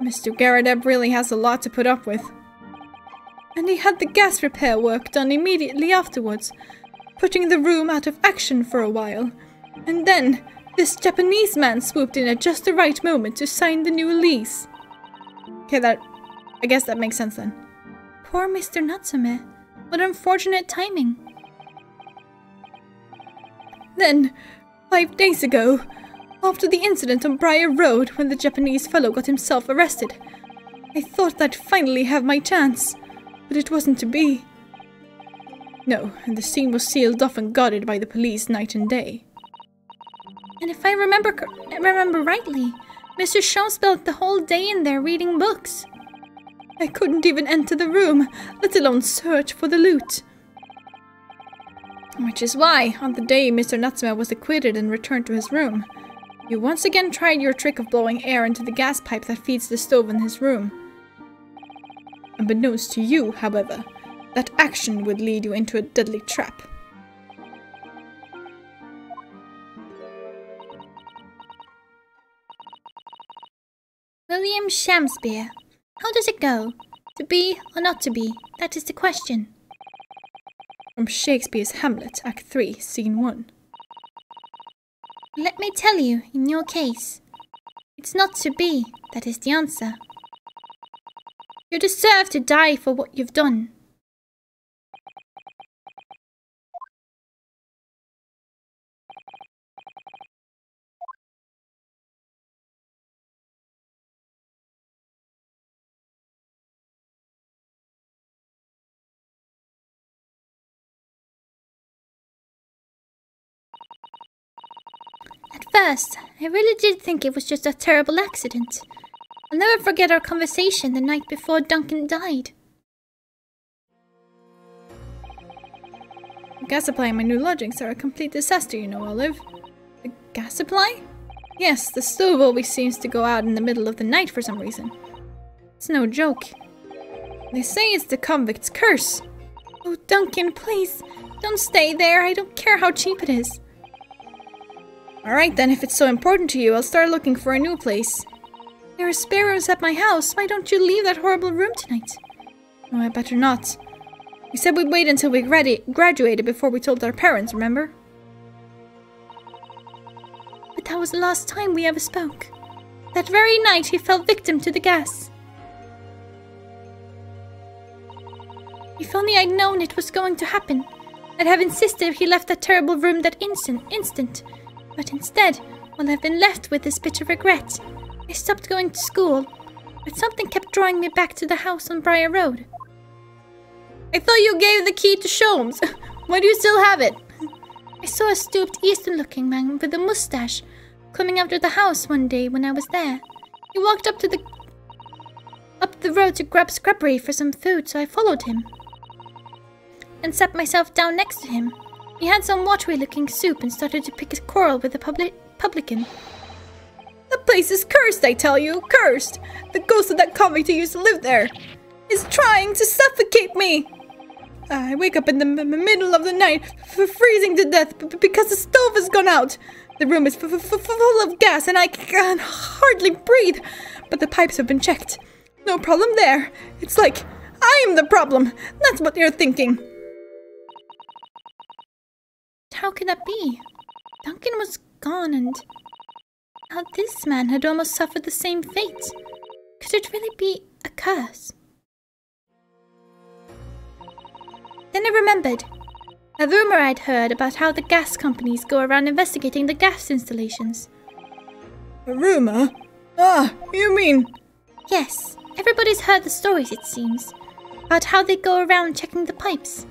[SPEAKER 1] Mr. Garadeb really has a lot to put up with. And he had the gas repair work done immediately afterwards, putting the room out of action for a while. And then, this Japanese man swooped in at just the right moment to sign the new lease. Okay, I guess that makes sense then.
[SPEAKER 3] Poor Mr. Natsume. What unfortunate timing.
[SPEAKER 1] Then, 5 days ago, after the incident on Briar Road when the Japanese fellow got himself arrested, I thought I'd finally have my chance, but it wasn't to be. No, and the scene was sealed off and guarded by the police night and day.
[SPEAKER 3] And if I remember rightly, Mr. Shaw spent the whole day in there reading books.
[SPEAKER 1] I couldn't even enter the room, let alone search for the loot. Which is why, on the day Mr. Natsume was acquitted and returned to his room, you once again tried your trick of blowing air into the gas pipe that feeds the stove in his room. Unbeknownst to you, however, that action would lead you into a deadly trap.
[SPEAKER 3] William Shamspeare. How does it go? To be or not to be? That is the question.
[SPEAKER 1] From Shakespeare's Hamlet, Act 3, Scene 1.
[SPEAKER 3] Let me tell you, in your case, it's not to be, that is the answer. You deserve to die for what you've done. At first, I really did think it was just a terrible accident. I'll never forget our conversation the night before Duncan died.
[SPEAKER 1] The gas supply in my new lodgings are a complete disaster, you know, Olive. The gas supply? Yes, the stove always seems to go out in the middle of the night for some reason. It's no joke. They say it's the convict's curse. Oh, Duncan, please, don't stay there. I don't care how cheap it is. Alright then, if it's so important to you, I'll start looking for a new place. There are spare rooms at my house. Why don't you leave that horrible room tonight? No, I better not. We said we'd wait until we graduated before we told our parents, remember?
[SPEAKER 3] But that was the last time we ever spoke. That very night he fell victim to the gas. If only I'd known it was going to happen, I'd have insisted he left that terrible room that instant. But instead, all I've been left with is bitter regret. I stopped going to school, but something kept drawing me back to the house on Briar Road.
[SPEAKER 1] I thought you gave the key to Sholmes. Why do you still have it?
[SPEAKER 3] I saw a stooped Eastern-looking man with a mustache coming out of the house one day when I was there. He walked up the road to grab scrubbery for some food, so I followed him and sat myself down next to him. He had some watery-looking soup and started to pick a quarrel with the publican.
[SPEAKER 1] The place is cursed, I tell you, cursed! The ghost of that convict who used to live there is trying to suffocate me! I wake up in the middle of the night, freezing to death because the stove has gone out. The room is full of gas and I can hardly breathe, but the pipes have been checked. No problem there. It's like I'm the problem. That's what you're thinking.
[SPEAKER 3] How could that be? Duncan was gone and now this man had almost suffered the same fate. Could it really be a curse? Then I remembered a rumor I'd heard about how the gas companies go around investigating the gas installations.
[SPEAKER 2] A rumor? Ah, you mean...
[SPEAKER 3] Yes, everybody's heard the stories, it seems, about how they go around checking the pipes.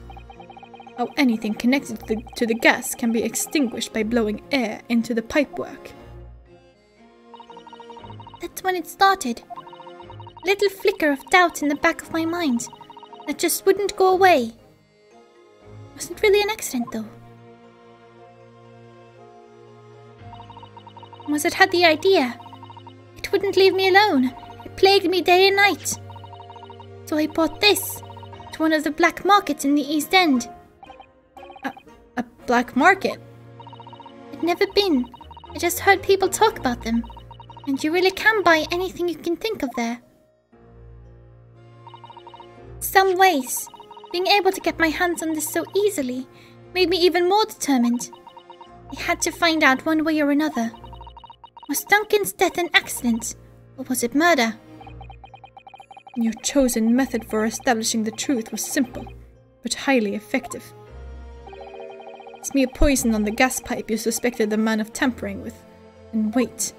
[SPEAKER 1] How anything connected to the gas can be extinguished by blowing air into the pipework.
[SPEAKER 3] That's when it started. A little flicker of doubt in the back of my mind that just wouldn't go away. Was it really an accident, though? Was it had the idea? It wouldn't leave me alone. It plagued me day and night. So I bought this to one of the black markets in the East End.
[SPEAKER 1] A black market?
[SPEAKER 3] I'd never been. I just heard people talk about them. And you really can buy anything you can think of there. Some ways, being able to get my hands on this so easily made me even more determined. I had to find out one way or another. Was Duncan's death an accident, or was it murder?
[SPEAKER 1] Your chosen method for establishing the truth was simple, but highly effective. Smear poison on the gas pipe you suspected the man of tampering with, and wait.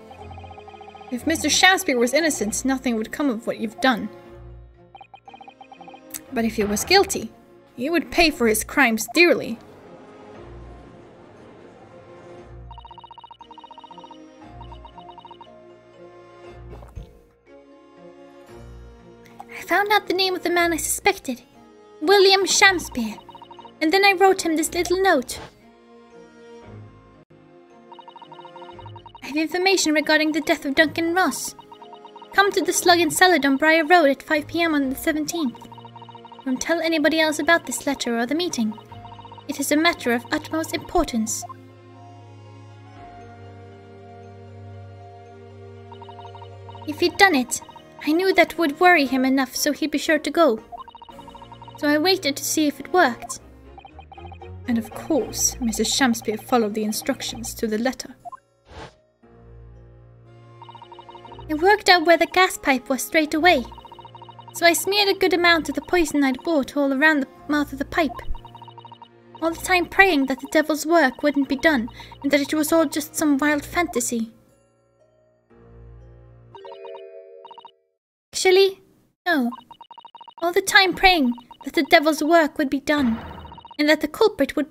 [SPEAKER 1] If Mr. Shamspeare was innocent, nothing would come of what you've done. But if he was guilty, he would pay for his crimes dearly.
[SPEAKER 3] I found out the name of the man I suspected. William Shamspeare. And then I wrote him this little note. I have information regarding the death of Duncan Ross. Come to the Slug and Salad on Briar Road at 5 p.m. on the 17th. Don't tell anybody else about this letter or the meeting. It is a matter of utmost importance. If he'd done it, I knew that would worry him enough so he'd be sure to go. So I waited to see if it worked.
[SPEAKER 1] And of course, Mrs. Shamspeare followed the instructions to the letter.
[SPEAKER 3] It worked out where the gas pipe was straight away. So I smeared a good amount of the poison I'd bought all around the mouth of the pipe. All the time praying that the devil's work wouldn't be done and that it was all just some wild fantasy. Actually, no. All the time praying that the devil's work would be done and that the culprit would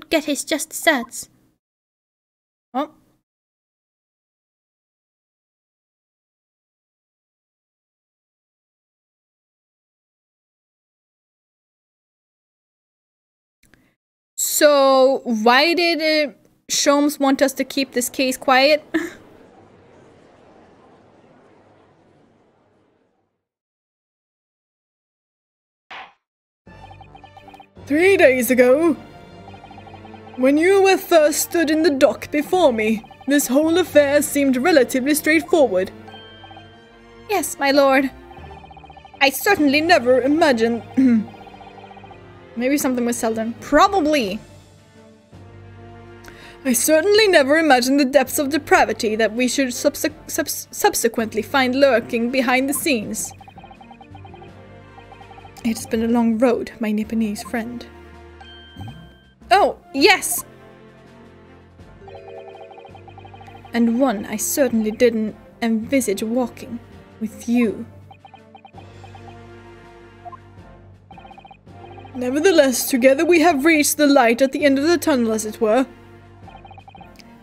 [SPEAKER 3] get his just desserts.
[SPEAKER 1] Oh. So, why did Sholmes want us to keep this case quiet?
[SPEAKER 2] 3 days ago, when you were first stood in the dock before me, this whole affair seemed relatively straightforward.
[SPEAKER 1] Yes, my lord. I certainly never imagined... Maybe something was Selden. Probably.
[SPEAKER 2] I certainly never imagined the depths of depravity that we should subsequently find lurking behind the scenes.
[SPEAKER 1] It's been a long road, my Nipponese friend. Oh, yes! And one I certainly didn't envisage walking with you.
[SPEAKER 2] Nevertheless, together we have reached the light at the end of the tunnel, as it were.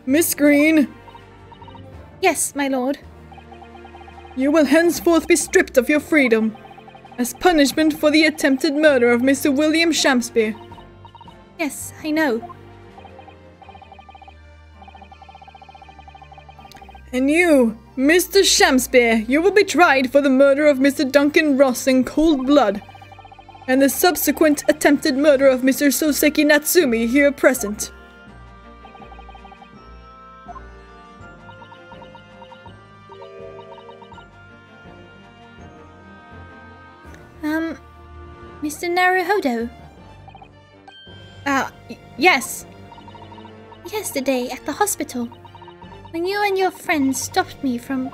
[SPEAKER 2] Miss Green.
[SPEAKER 1] Yes, my lord.
[SPEAKER 2] You will henceforth be stripped of your freedom, as punishment for the attempted murder of Mr. William Shamspeare.
[SPEAKER 1] Yes, I know.
[SPEAKER 2] And you, Mr. Shamspeare, you will be tried for the murder of Mr. Duncan Ross in cold blood, and the subsequent attempted murder of Mr. Soseki Natsumi here present.
[SPEAKER 3] Mr. Naruhodo?
[SPEAKER 1] Yes.
[SPEAKER 3] Yesterday at the hospital, when you and your friends stopped me from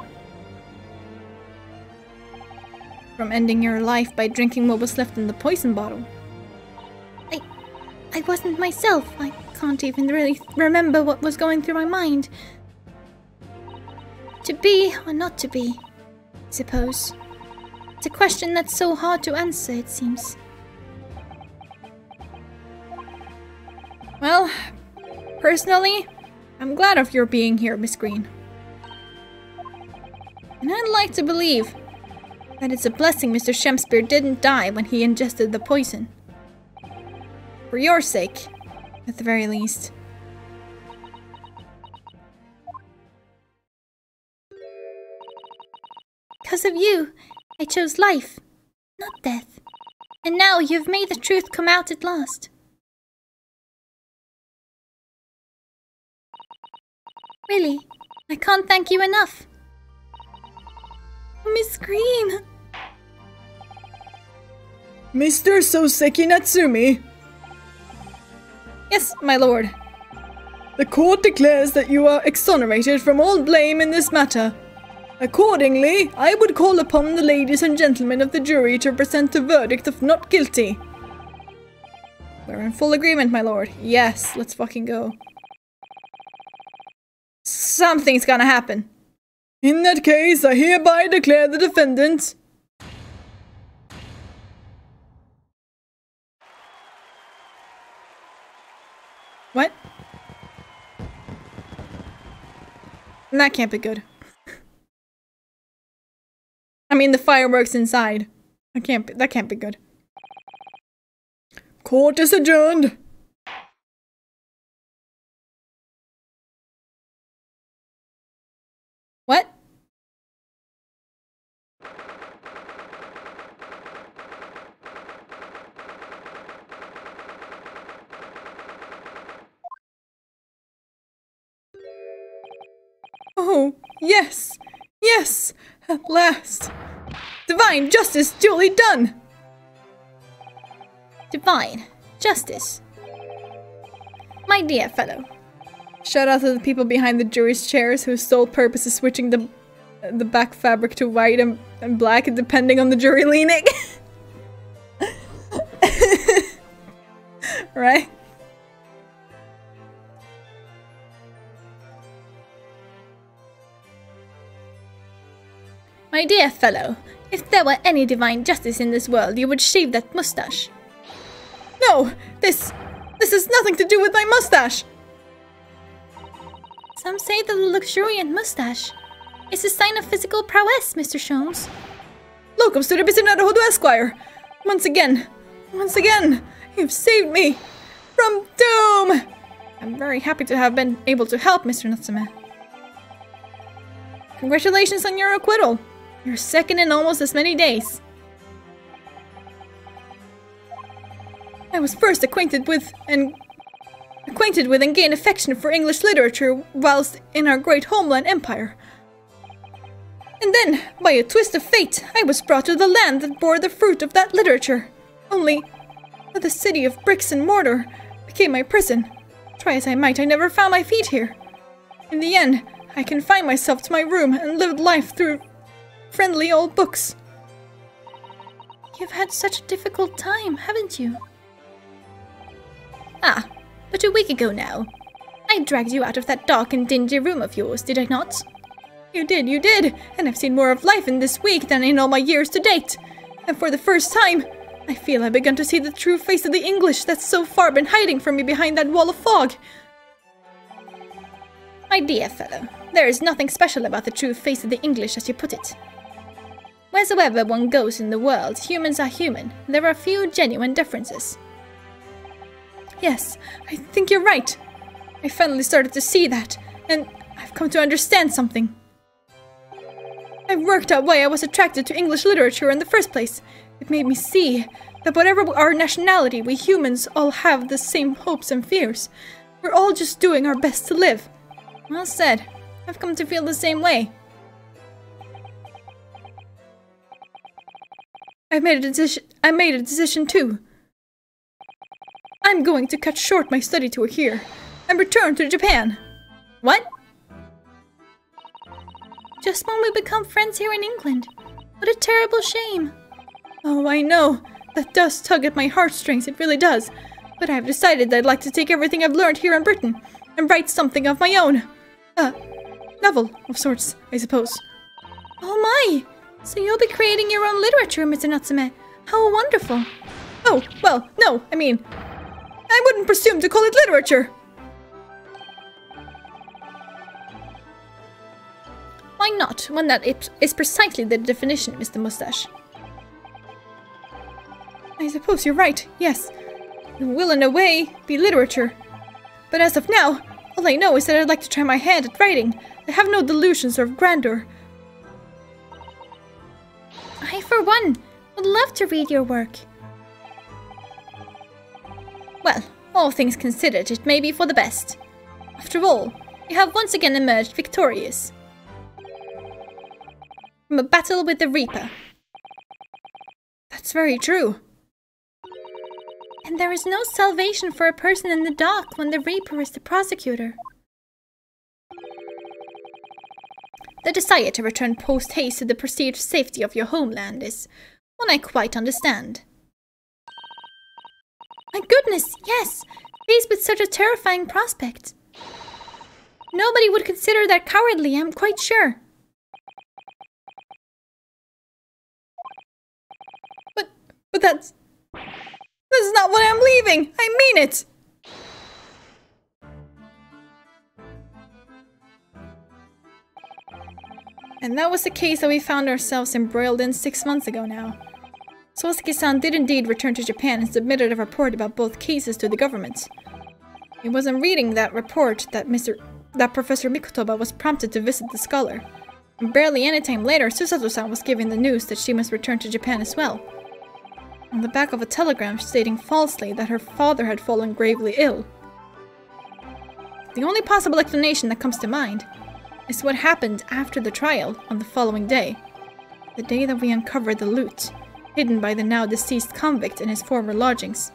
[SPEAKER 1] ending your life by drinking what was left in the poison bottle.
[SPEAKER 3] I wasn't myself. I can't even really remember what was going through my mind. To be or not to be, I suppose. It's a question that's so hard to answer, it seems.
[SPEAKER 1] Well, personally, I'm glad of your being here, Miss Green. And I'd like to believe that it's a blessing Mr. Shamspeare didn't die when he ingested the poison. For your sake, at the very least.
[SPEAKER 3] Because of you, I chose life, not death. And now you've made the truth come out at last. Really, I can't thank you enough. Miss Green!
[SPEAKER 2] Mr. Soseki Natsumi!
[SPEAKER 1] Yes, my lord.
[SPEAKER 2] The court declares that you are exonerated from all blame in this matter. Accordingly, I would call upon the ladies and gentlemen of the jury to present a verdict of not guilty.
[SPEAKER 1] We're in full agreement, my lord. Yes, let's fucking go. Something's gonna happen.
[SPEAKER 2] In that case, I hereby declare the defendant...
[SPEAKER 1] What? That can't be good. I mean, the fireworks inside. That can't be good.
[SPEAKER 2] Court is adjourned.
[SPEAKER 1] What?
[SPEAKER 2] Oh, yes! Yes! At last! Divine justice duly done!
[SPEAKER 3] Divine justice. My dear fellow.
[SPEAKER 1] Shout out to the people behind the jury's chairs whose sole purpose is switching the back fabric to white and black depending on the jury leaning. Right?
[SPEAKER 3] My dear fellow, if there were any divine justice in this world, you would shave that mustache.
[SPEAKER 1] No! This has nothing to do with my mustache!
[SPEAKER 3] Some say that the luxuriant mustache is a sign of physical prowess, Mr. Sholmes.
[SPEAKER 1] Locum Studio Naruhodo Esquire! Once again, you've saved me from doom! I'm very happy to have been able to help, Mr. Natsume. Congratulations on your acquittal. You're second in almost as many days. I was first acquainted with and gained affection for English literature whilst in our great homeland empire. And then, by a twist of fate, I was brought to the land that bore the fruit of that literature. Only, the city of bricks and mortar became my prison. Try as I might, I never found my feet here. In the end, I confined myself to my room and lived life through friendly old books.
[SPEAKER 3] You've had such a difficult time, haven't you? Ah, but a week ago now, I dragged you out of that dark and dingy room of yours, did I not?
[SPEAKER 1] You did, and I've seen more of life in this week than in all my years to date. And for the first time, I feel I've begun to see the true face of the English that's so far been hiding from me behind that wall of fog.
[SPEAKER 3] My dear fellow, there is nothing special about the true face of the English as you put it. Wheresoever one goes in the world, humans are human. There are few genuine differences.
[SPEAKER 1] Yes, I think you're right. I finally started to see that, and I've come to understand something. I've worked out why I was attracted to English literature in the first place. It made me see that whatever our nationality, we humans all have the same hopes and fears. We're all just doing our best to live. Well said. I've come to feel the same way. I made a decision too. I'm going to cut short my study tour here and return to Japan. What?
[SPEAKER 3] Just when we become friends here in England. What a terrible shame.
[SPEAKER 1] Oh, I know. That does tug at my heartstrings, it really does. But I've decided I'd like to take everything I've learned here in Britain and write something of my own. Novel of sorts, I suppose.
[SPEAKER 3] Oh my! So you'll be creating your own literature, Mr. Natsume. How wonderful.
[SPEAKER 1] Oh, well, no, I mean, I wouldn't presume to call it literature.
[SPEAKER 3] Why not, when that is precisely the definition, Mr. Mustache?
[SPEAKER 1] I suppose you're right, yes. It will, in a way, be literature. But as of now, all I know is that I'd like to try my hand at writing. I have no delusions of grandeur.
[SPEAKER 3] I, for one, would love to read your work.
[SPEAKER 1] Well, all things considered, it may be for the best. After all, you have once again emerged victorious from a battle with the Reaper. That's very true.
[SPEAKER 3] And there is no salvation for a person in the dock when the Reaper is the prosecutor.
[SPEAKER 1] The desire to return post-haste to the perceived safety of your homeland is one I quite understand.
[SPEAKER 3] My goodness, yes! Faced with such a terrifying prospect. Nobody would consider that cowardly, I'm quite sure.
[SPEAKER 1] But that's not why I'm leaving! I mean it! And that was the case that we found ourselves embroiled in 6 months ago now. Soseki-san did indeed return to Japan and submitted a report about both cases to the government. It was in reading that report that Professor Mikotoba was prompted to visit the scholar. And barely any time later, Susato-san was given the news that she must return to Japan as well. On the back of a telegram stating falsely that her father had fallen gravely ill. The only possible explanation that comes to mind is what happened after the trial on the following day. The day that we uncovered the loot, hidden by the now deceased convict in his former lodgings.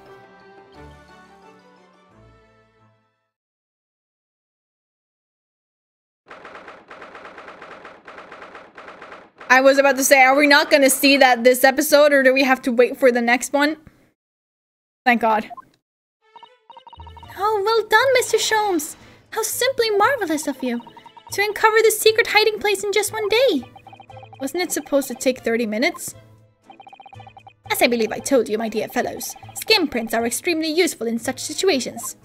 [SPEAKER 1] I was about to say, are we not going to see that this episode, or do we have to wait for the next one? Thank God.
[SPEAKER 3] Oh, well done, Mr. Sholmes. How simply marvelous of you to uncover the secret hiding place in just one day.
[SPEAKER 1] Wasn't it supposed to take 30 minutes?
[SPEAKER 3] As I believe I told you, my dear fellows, skin prints are extremely useful in such situations.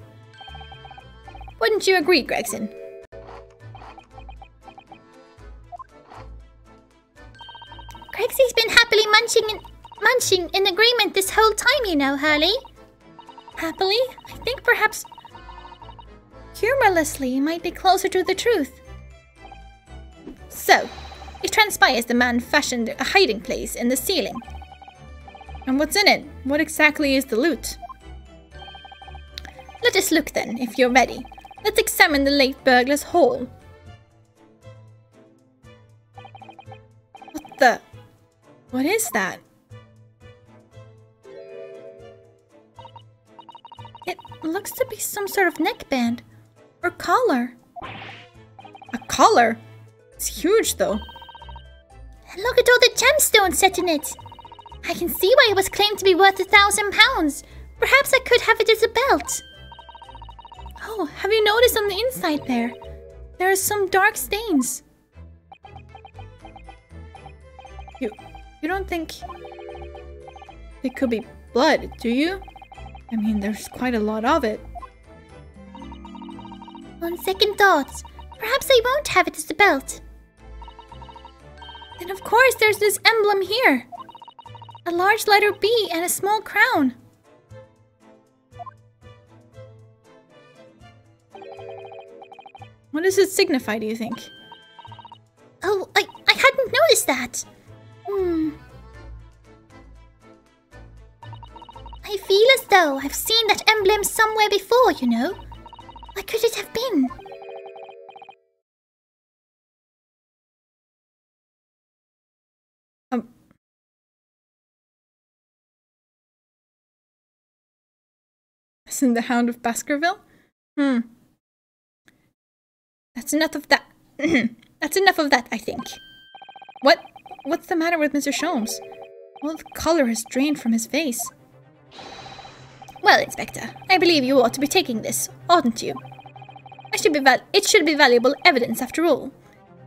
[SPEAKER 3] Wouldn't you agree, Gregson? Gregsy's been happily munching in agreement this whole time, you know, Hurley. Happily? I think perhaps humorlessly might be closer to the truth. So, it transpires the man fashioned a hiding place in the ceiling.
[SPEAKER 1] And what's in it? What exactly is the loot?
[SPEAKER 3] Let us look then, if you're ready. Let's examine the late burglar's hole.
[SPEAKER 1] What is that?
[SPEAKER 3] It looks to be some sort of neckband. Or collar.
[SPEAKER 1] A collar? It's huge though.
[SPEAKER 3] Look at all the gemstones set in it. I can see why it was claimed to be worth £1,000. Perhaps I could have it as a belt.
[SPEAKER 1] Oh, have you noticed on the inside there? There are some dark stains. You don't think it could be blood, do you? I mean, there's quite a lot of it.
[SPEAKER 3] On second thoughts, perhaps I won't have it as a belt.
[SPEAKER 1] And of course, there's this emblem here. A large letter B and a small crown. What does it signify, do you think?
[SPEAKER 3] Oh, I hadn't noticed that. I feel as though I've seen that emblem somewhere before, you know. Where could it have been?
[SPEAKER 1] Isn't the Hound of Baskerville?
[SPEAKER 3] That's enough of that. That's enough of that, I think.
[SPEAKER 1] What's the matter with Mr. Sholmes? All the color has drained from his face.
[SPEAKER 3] Well, Inspector, I believe you ought to be taking this, oughtn't you? It should be valuable evidence after all.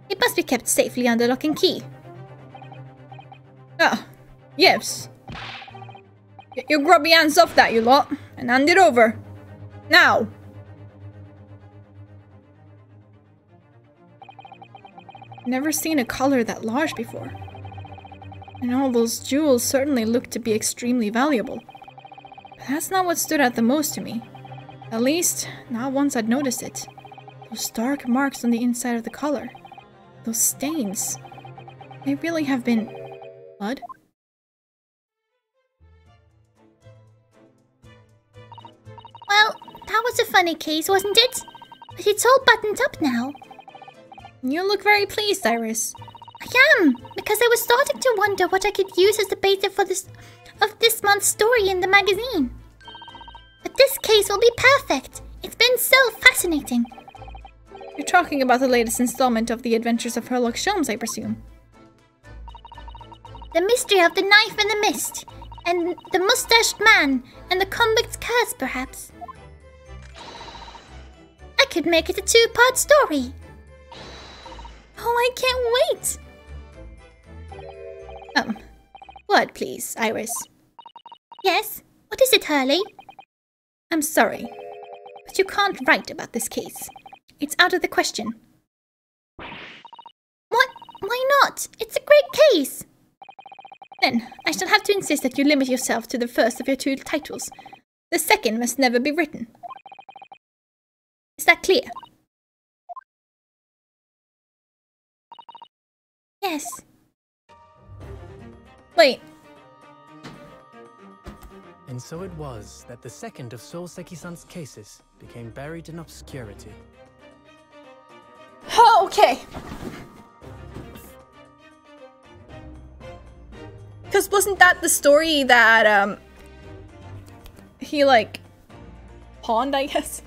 [SPEAKER 3] It must be kept safely under lock and key.
[SPEAKER 1] Ah, yes. Get your grubby hands off that, you lot, and hand it over. Now! Never seen a collar that large before. And all those jewels certainly look to be extremely valuable. But that's not what stood out the most to me. At least, not once I'd noticed it. Those dark marks on the inside of the collar. Those stains. They really have been... blood?
[SPEAKER 3] Well, that was a funny case, wasn't it? But it's all buttoned up now.
[SPEAKER 1] You look very pleased, Iris.
[SPEAKER 3] I am, because I was starting to wonder what I could use as the basis for this month's story in the magazine. But this case will be perfect. It's been so fascinating.
[SPEAKER 1] You're talking about the latest installment of The Adventures of Sherlock Holmes, I presume.
[SPEAKER 3] The mystery of the knife in the mist, and the mustached man, and the convict's curse, perhaps. I could make it a two-part story.
[SPEAKER 1] Oh, I can't wait!
[SPEAKER 3] Word, please, Iris. Yes? What is it, Hurley?
[SPEAKER 1] I'm sorry, but you can't write about this case. It's out of the question.
[SPEAKER 3] What? Why not? It's a great case.
[SPEAKER 1] Then, I
[SPEAKER 3] I shall have to insist that you limit yourself to the first of your 2 titles. The second must never be written. Is that clear? Yes.
[SPEAKER 1] Wait.
[SPEAKER 5] And so it was that the second of Souseki-san's cases became buried in obscurity.
[SPEAKER 1] Oh, okay. Because wasn't that the story that, he, like, pawned, I guess?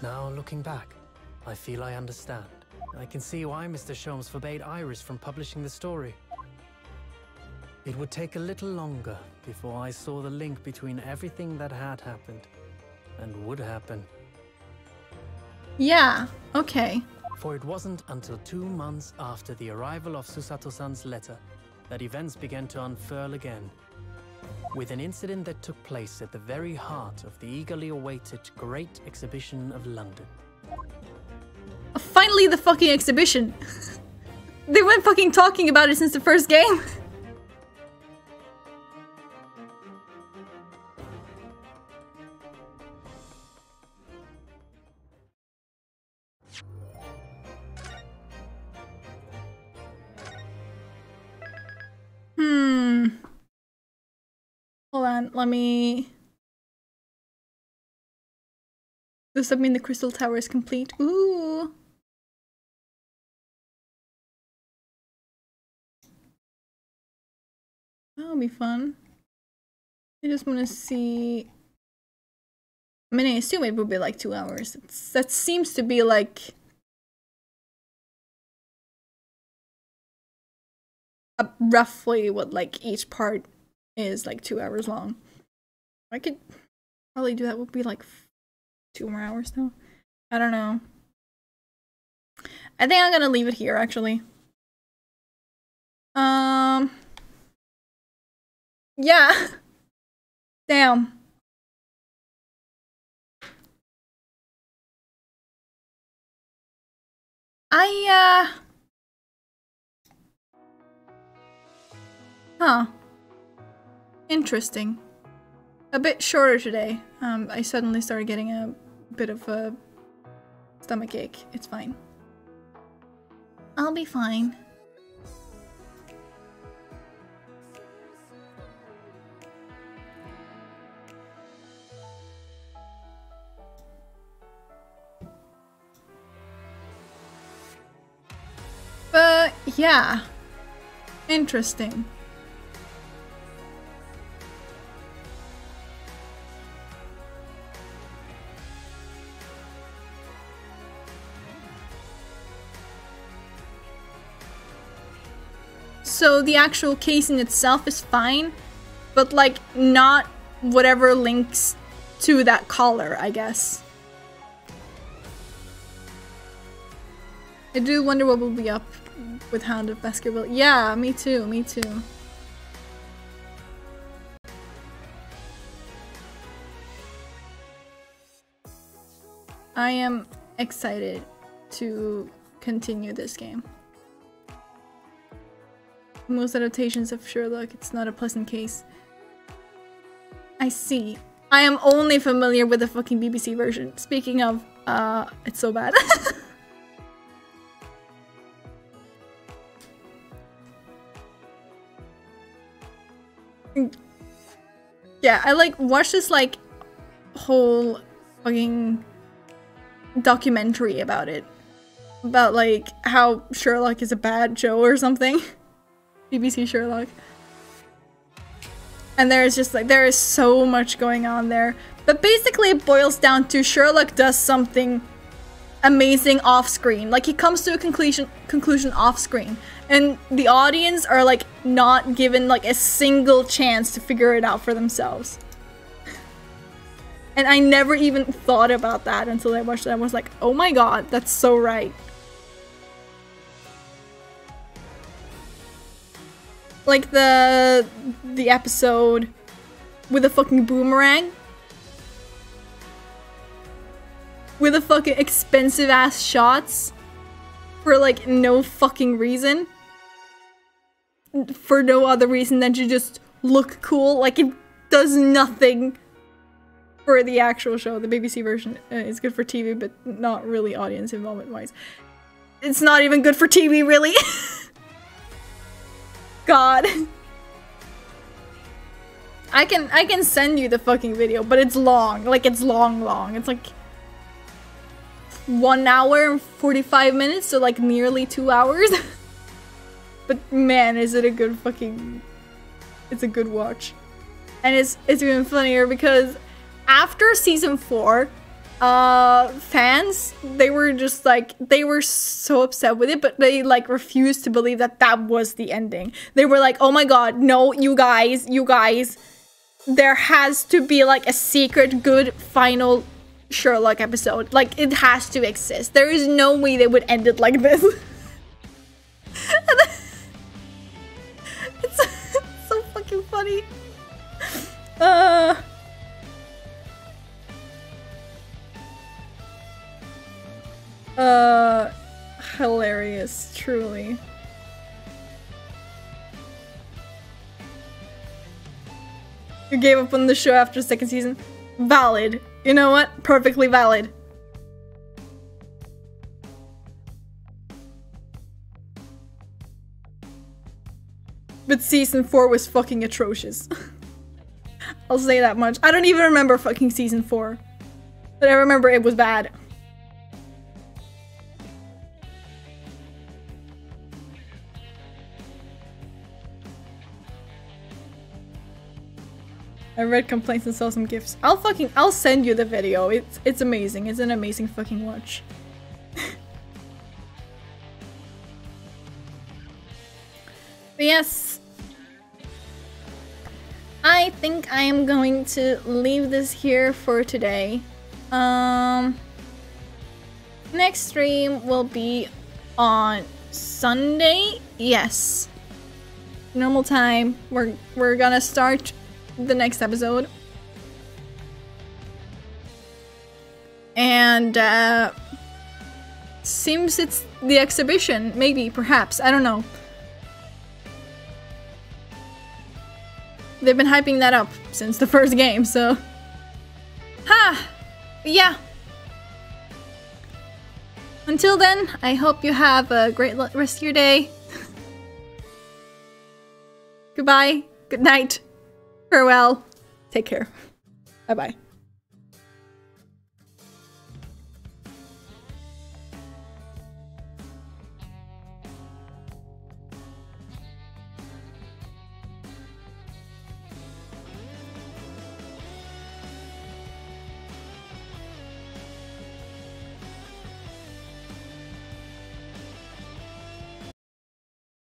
[SPEAKER 5] Now, looking back, I feel I understand. I can see why Mr. Sholmes forbade Iris from publishing the story. It would take a little longer before I saw the link between everything that had happened and would happen.
[SPEAKER 1] Yeah, okay.
[SPEAKER 5] For it wasn't until 2 months after the arrival of Susato-san's letter that events began to unfurl again, with an incident that took place at the very heart of the eagerly awaited Great Exhibition of London.
[SPEAKER 1] Finally, the fucking exhibition. They weren't fucking talking about it since the first game. Hold on, let me... Does that mean the Crystal Tower is complete? Ooh! That'll be fun. I just want to see... I mean, I assume it would be like 2 hours. That seems to be like... roughly what like each part is, like 2 hours long. I could probably do that. Would be like 2 more hours though. I don't know. I think I'm gonna leave it here actually. Yeah. Damn. Huh. Interesting. A bit shorter today. I suddenly started getting a bit of a stomach ache. It's fine. I'll be fine. But yeah. Interesting. So the actual case in itself is fine, but like not whatever links to that collar, I guess. I do wonder what will be up with Hound of Baskerville. Yeah, me too, me too. I am excited to continue this game. Most adaptations of Sherlock, it's not a pleasant case. I see. I am only familiar with the fucking BBC version. Speaking of, it's so bad. Yeah, I like watched this like whole fucking documentary about it. About like how Sherlock is a bad show or something. BBC Sherlock. And there's just like, there is so much going on there. But basically it boils down to Sherlock does something amazing off screen. Like he comes to a conclusion off screen. And the audience are like not given like a single chance to figure it out for themselves. And I never even thought about that until I watched it. I was like, oh my god, that's so right. Like the episode with the fucking boomerang. with the fucking expensive ass shots for like no fucking reason. For no other reason than to just look cool. Like it does nothing for the actual show. The BBC version is good for TV, but not really audience involvement wise. It's not even good for TV, really. God. I can send you the fucking video, but it's long. Like it's long. It's like 1 hour and 45 minutes, so like nearly 2 hours. But man, is it a good fucking... It's a good watch. And it's even funnier because after season 4, fans, they were just like, they were so upset with it, but they like refused to believe that that was the ending. They were like, oh my god, no, you guys, there has to be like a secret good final Sherlock episode. Like, it has to exist. There is no way they would end it like this. It's so fucking funny. Hilarious, truly. You gave up on the show after the second season? Valid. You know what? Perfectly valid. But season 4 was fucking atrocious. I'll say that much. I don't even remember fucking season 4. But I remember it was bad. I read complaints and saw some gifs. I'll send you the video. It's amazing. It's an amazing fucking watch. But yes, I think I am going to leave this here for today. Next stream will be on Sunday. Yes, normal time. We're gonna start the next episode, and seems it's the exhibition, maybe, perhaps, I don't know. They've been hyping that up since the first game, so yeah. Until then, I hope you have a great rest of your day. Goodbye, good night, farewell, take care, bye bye.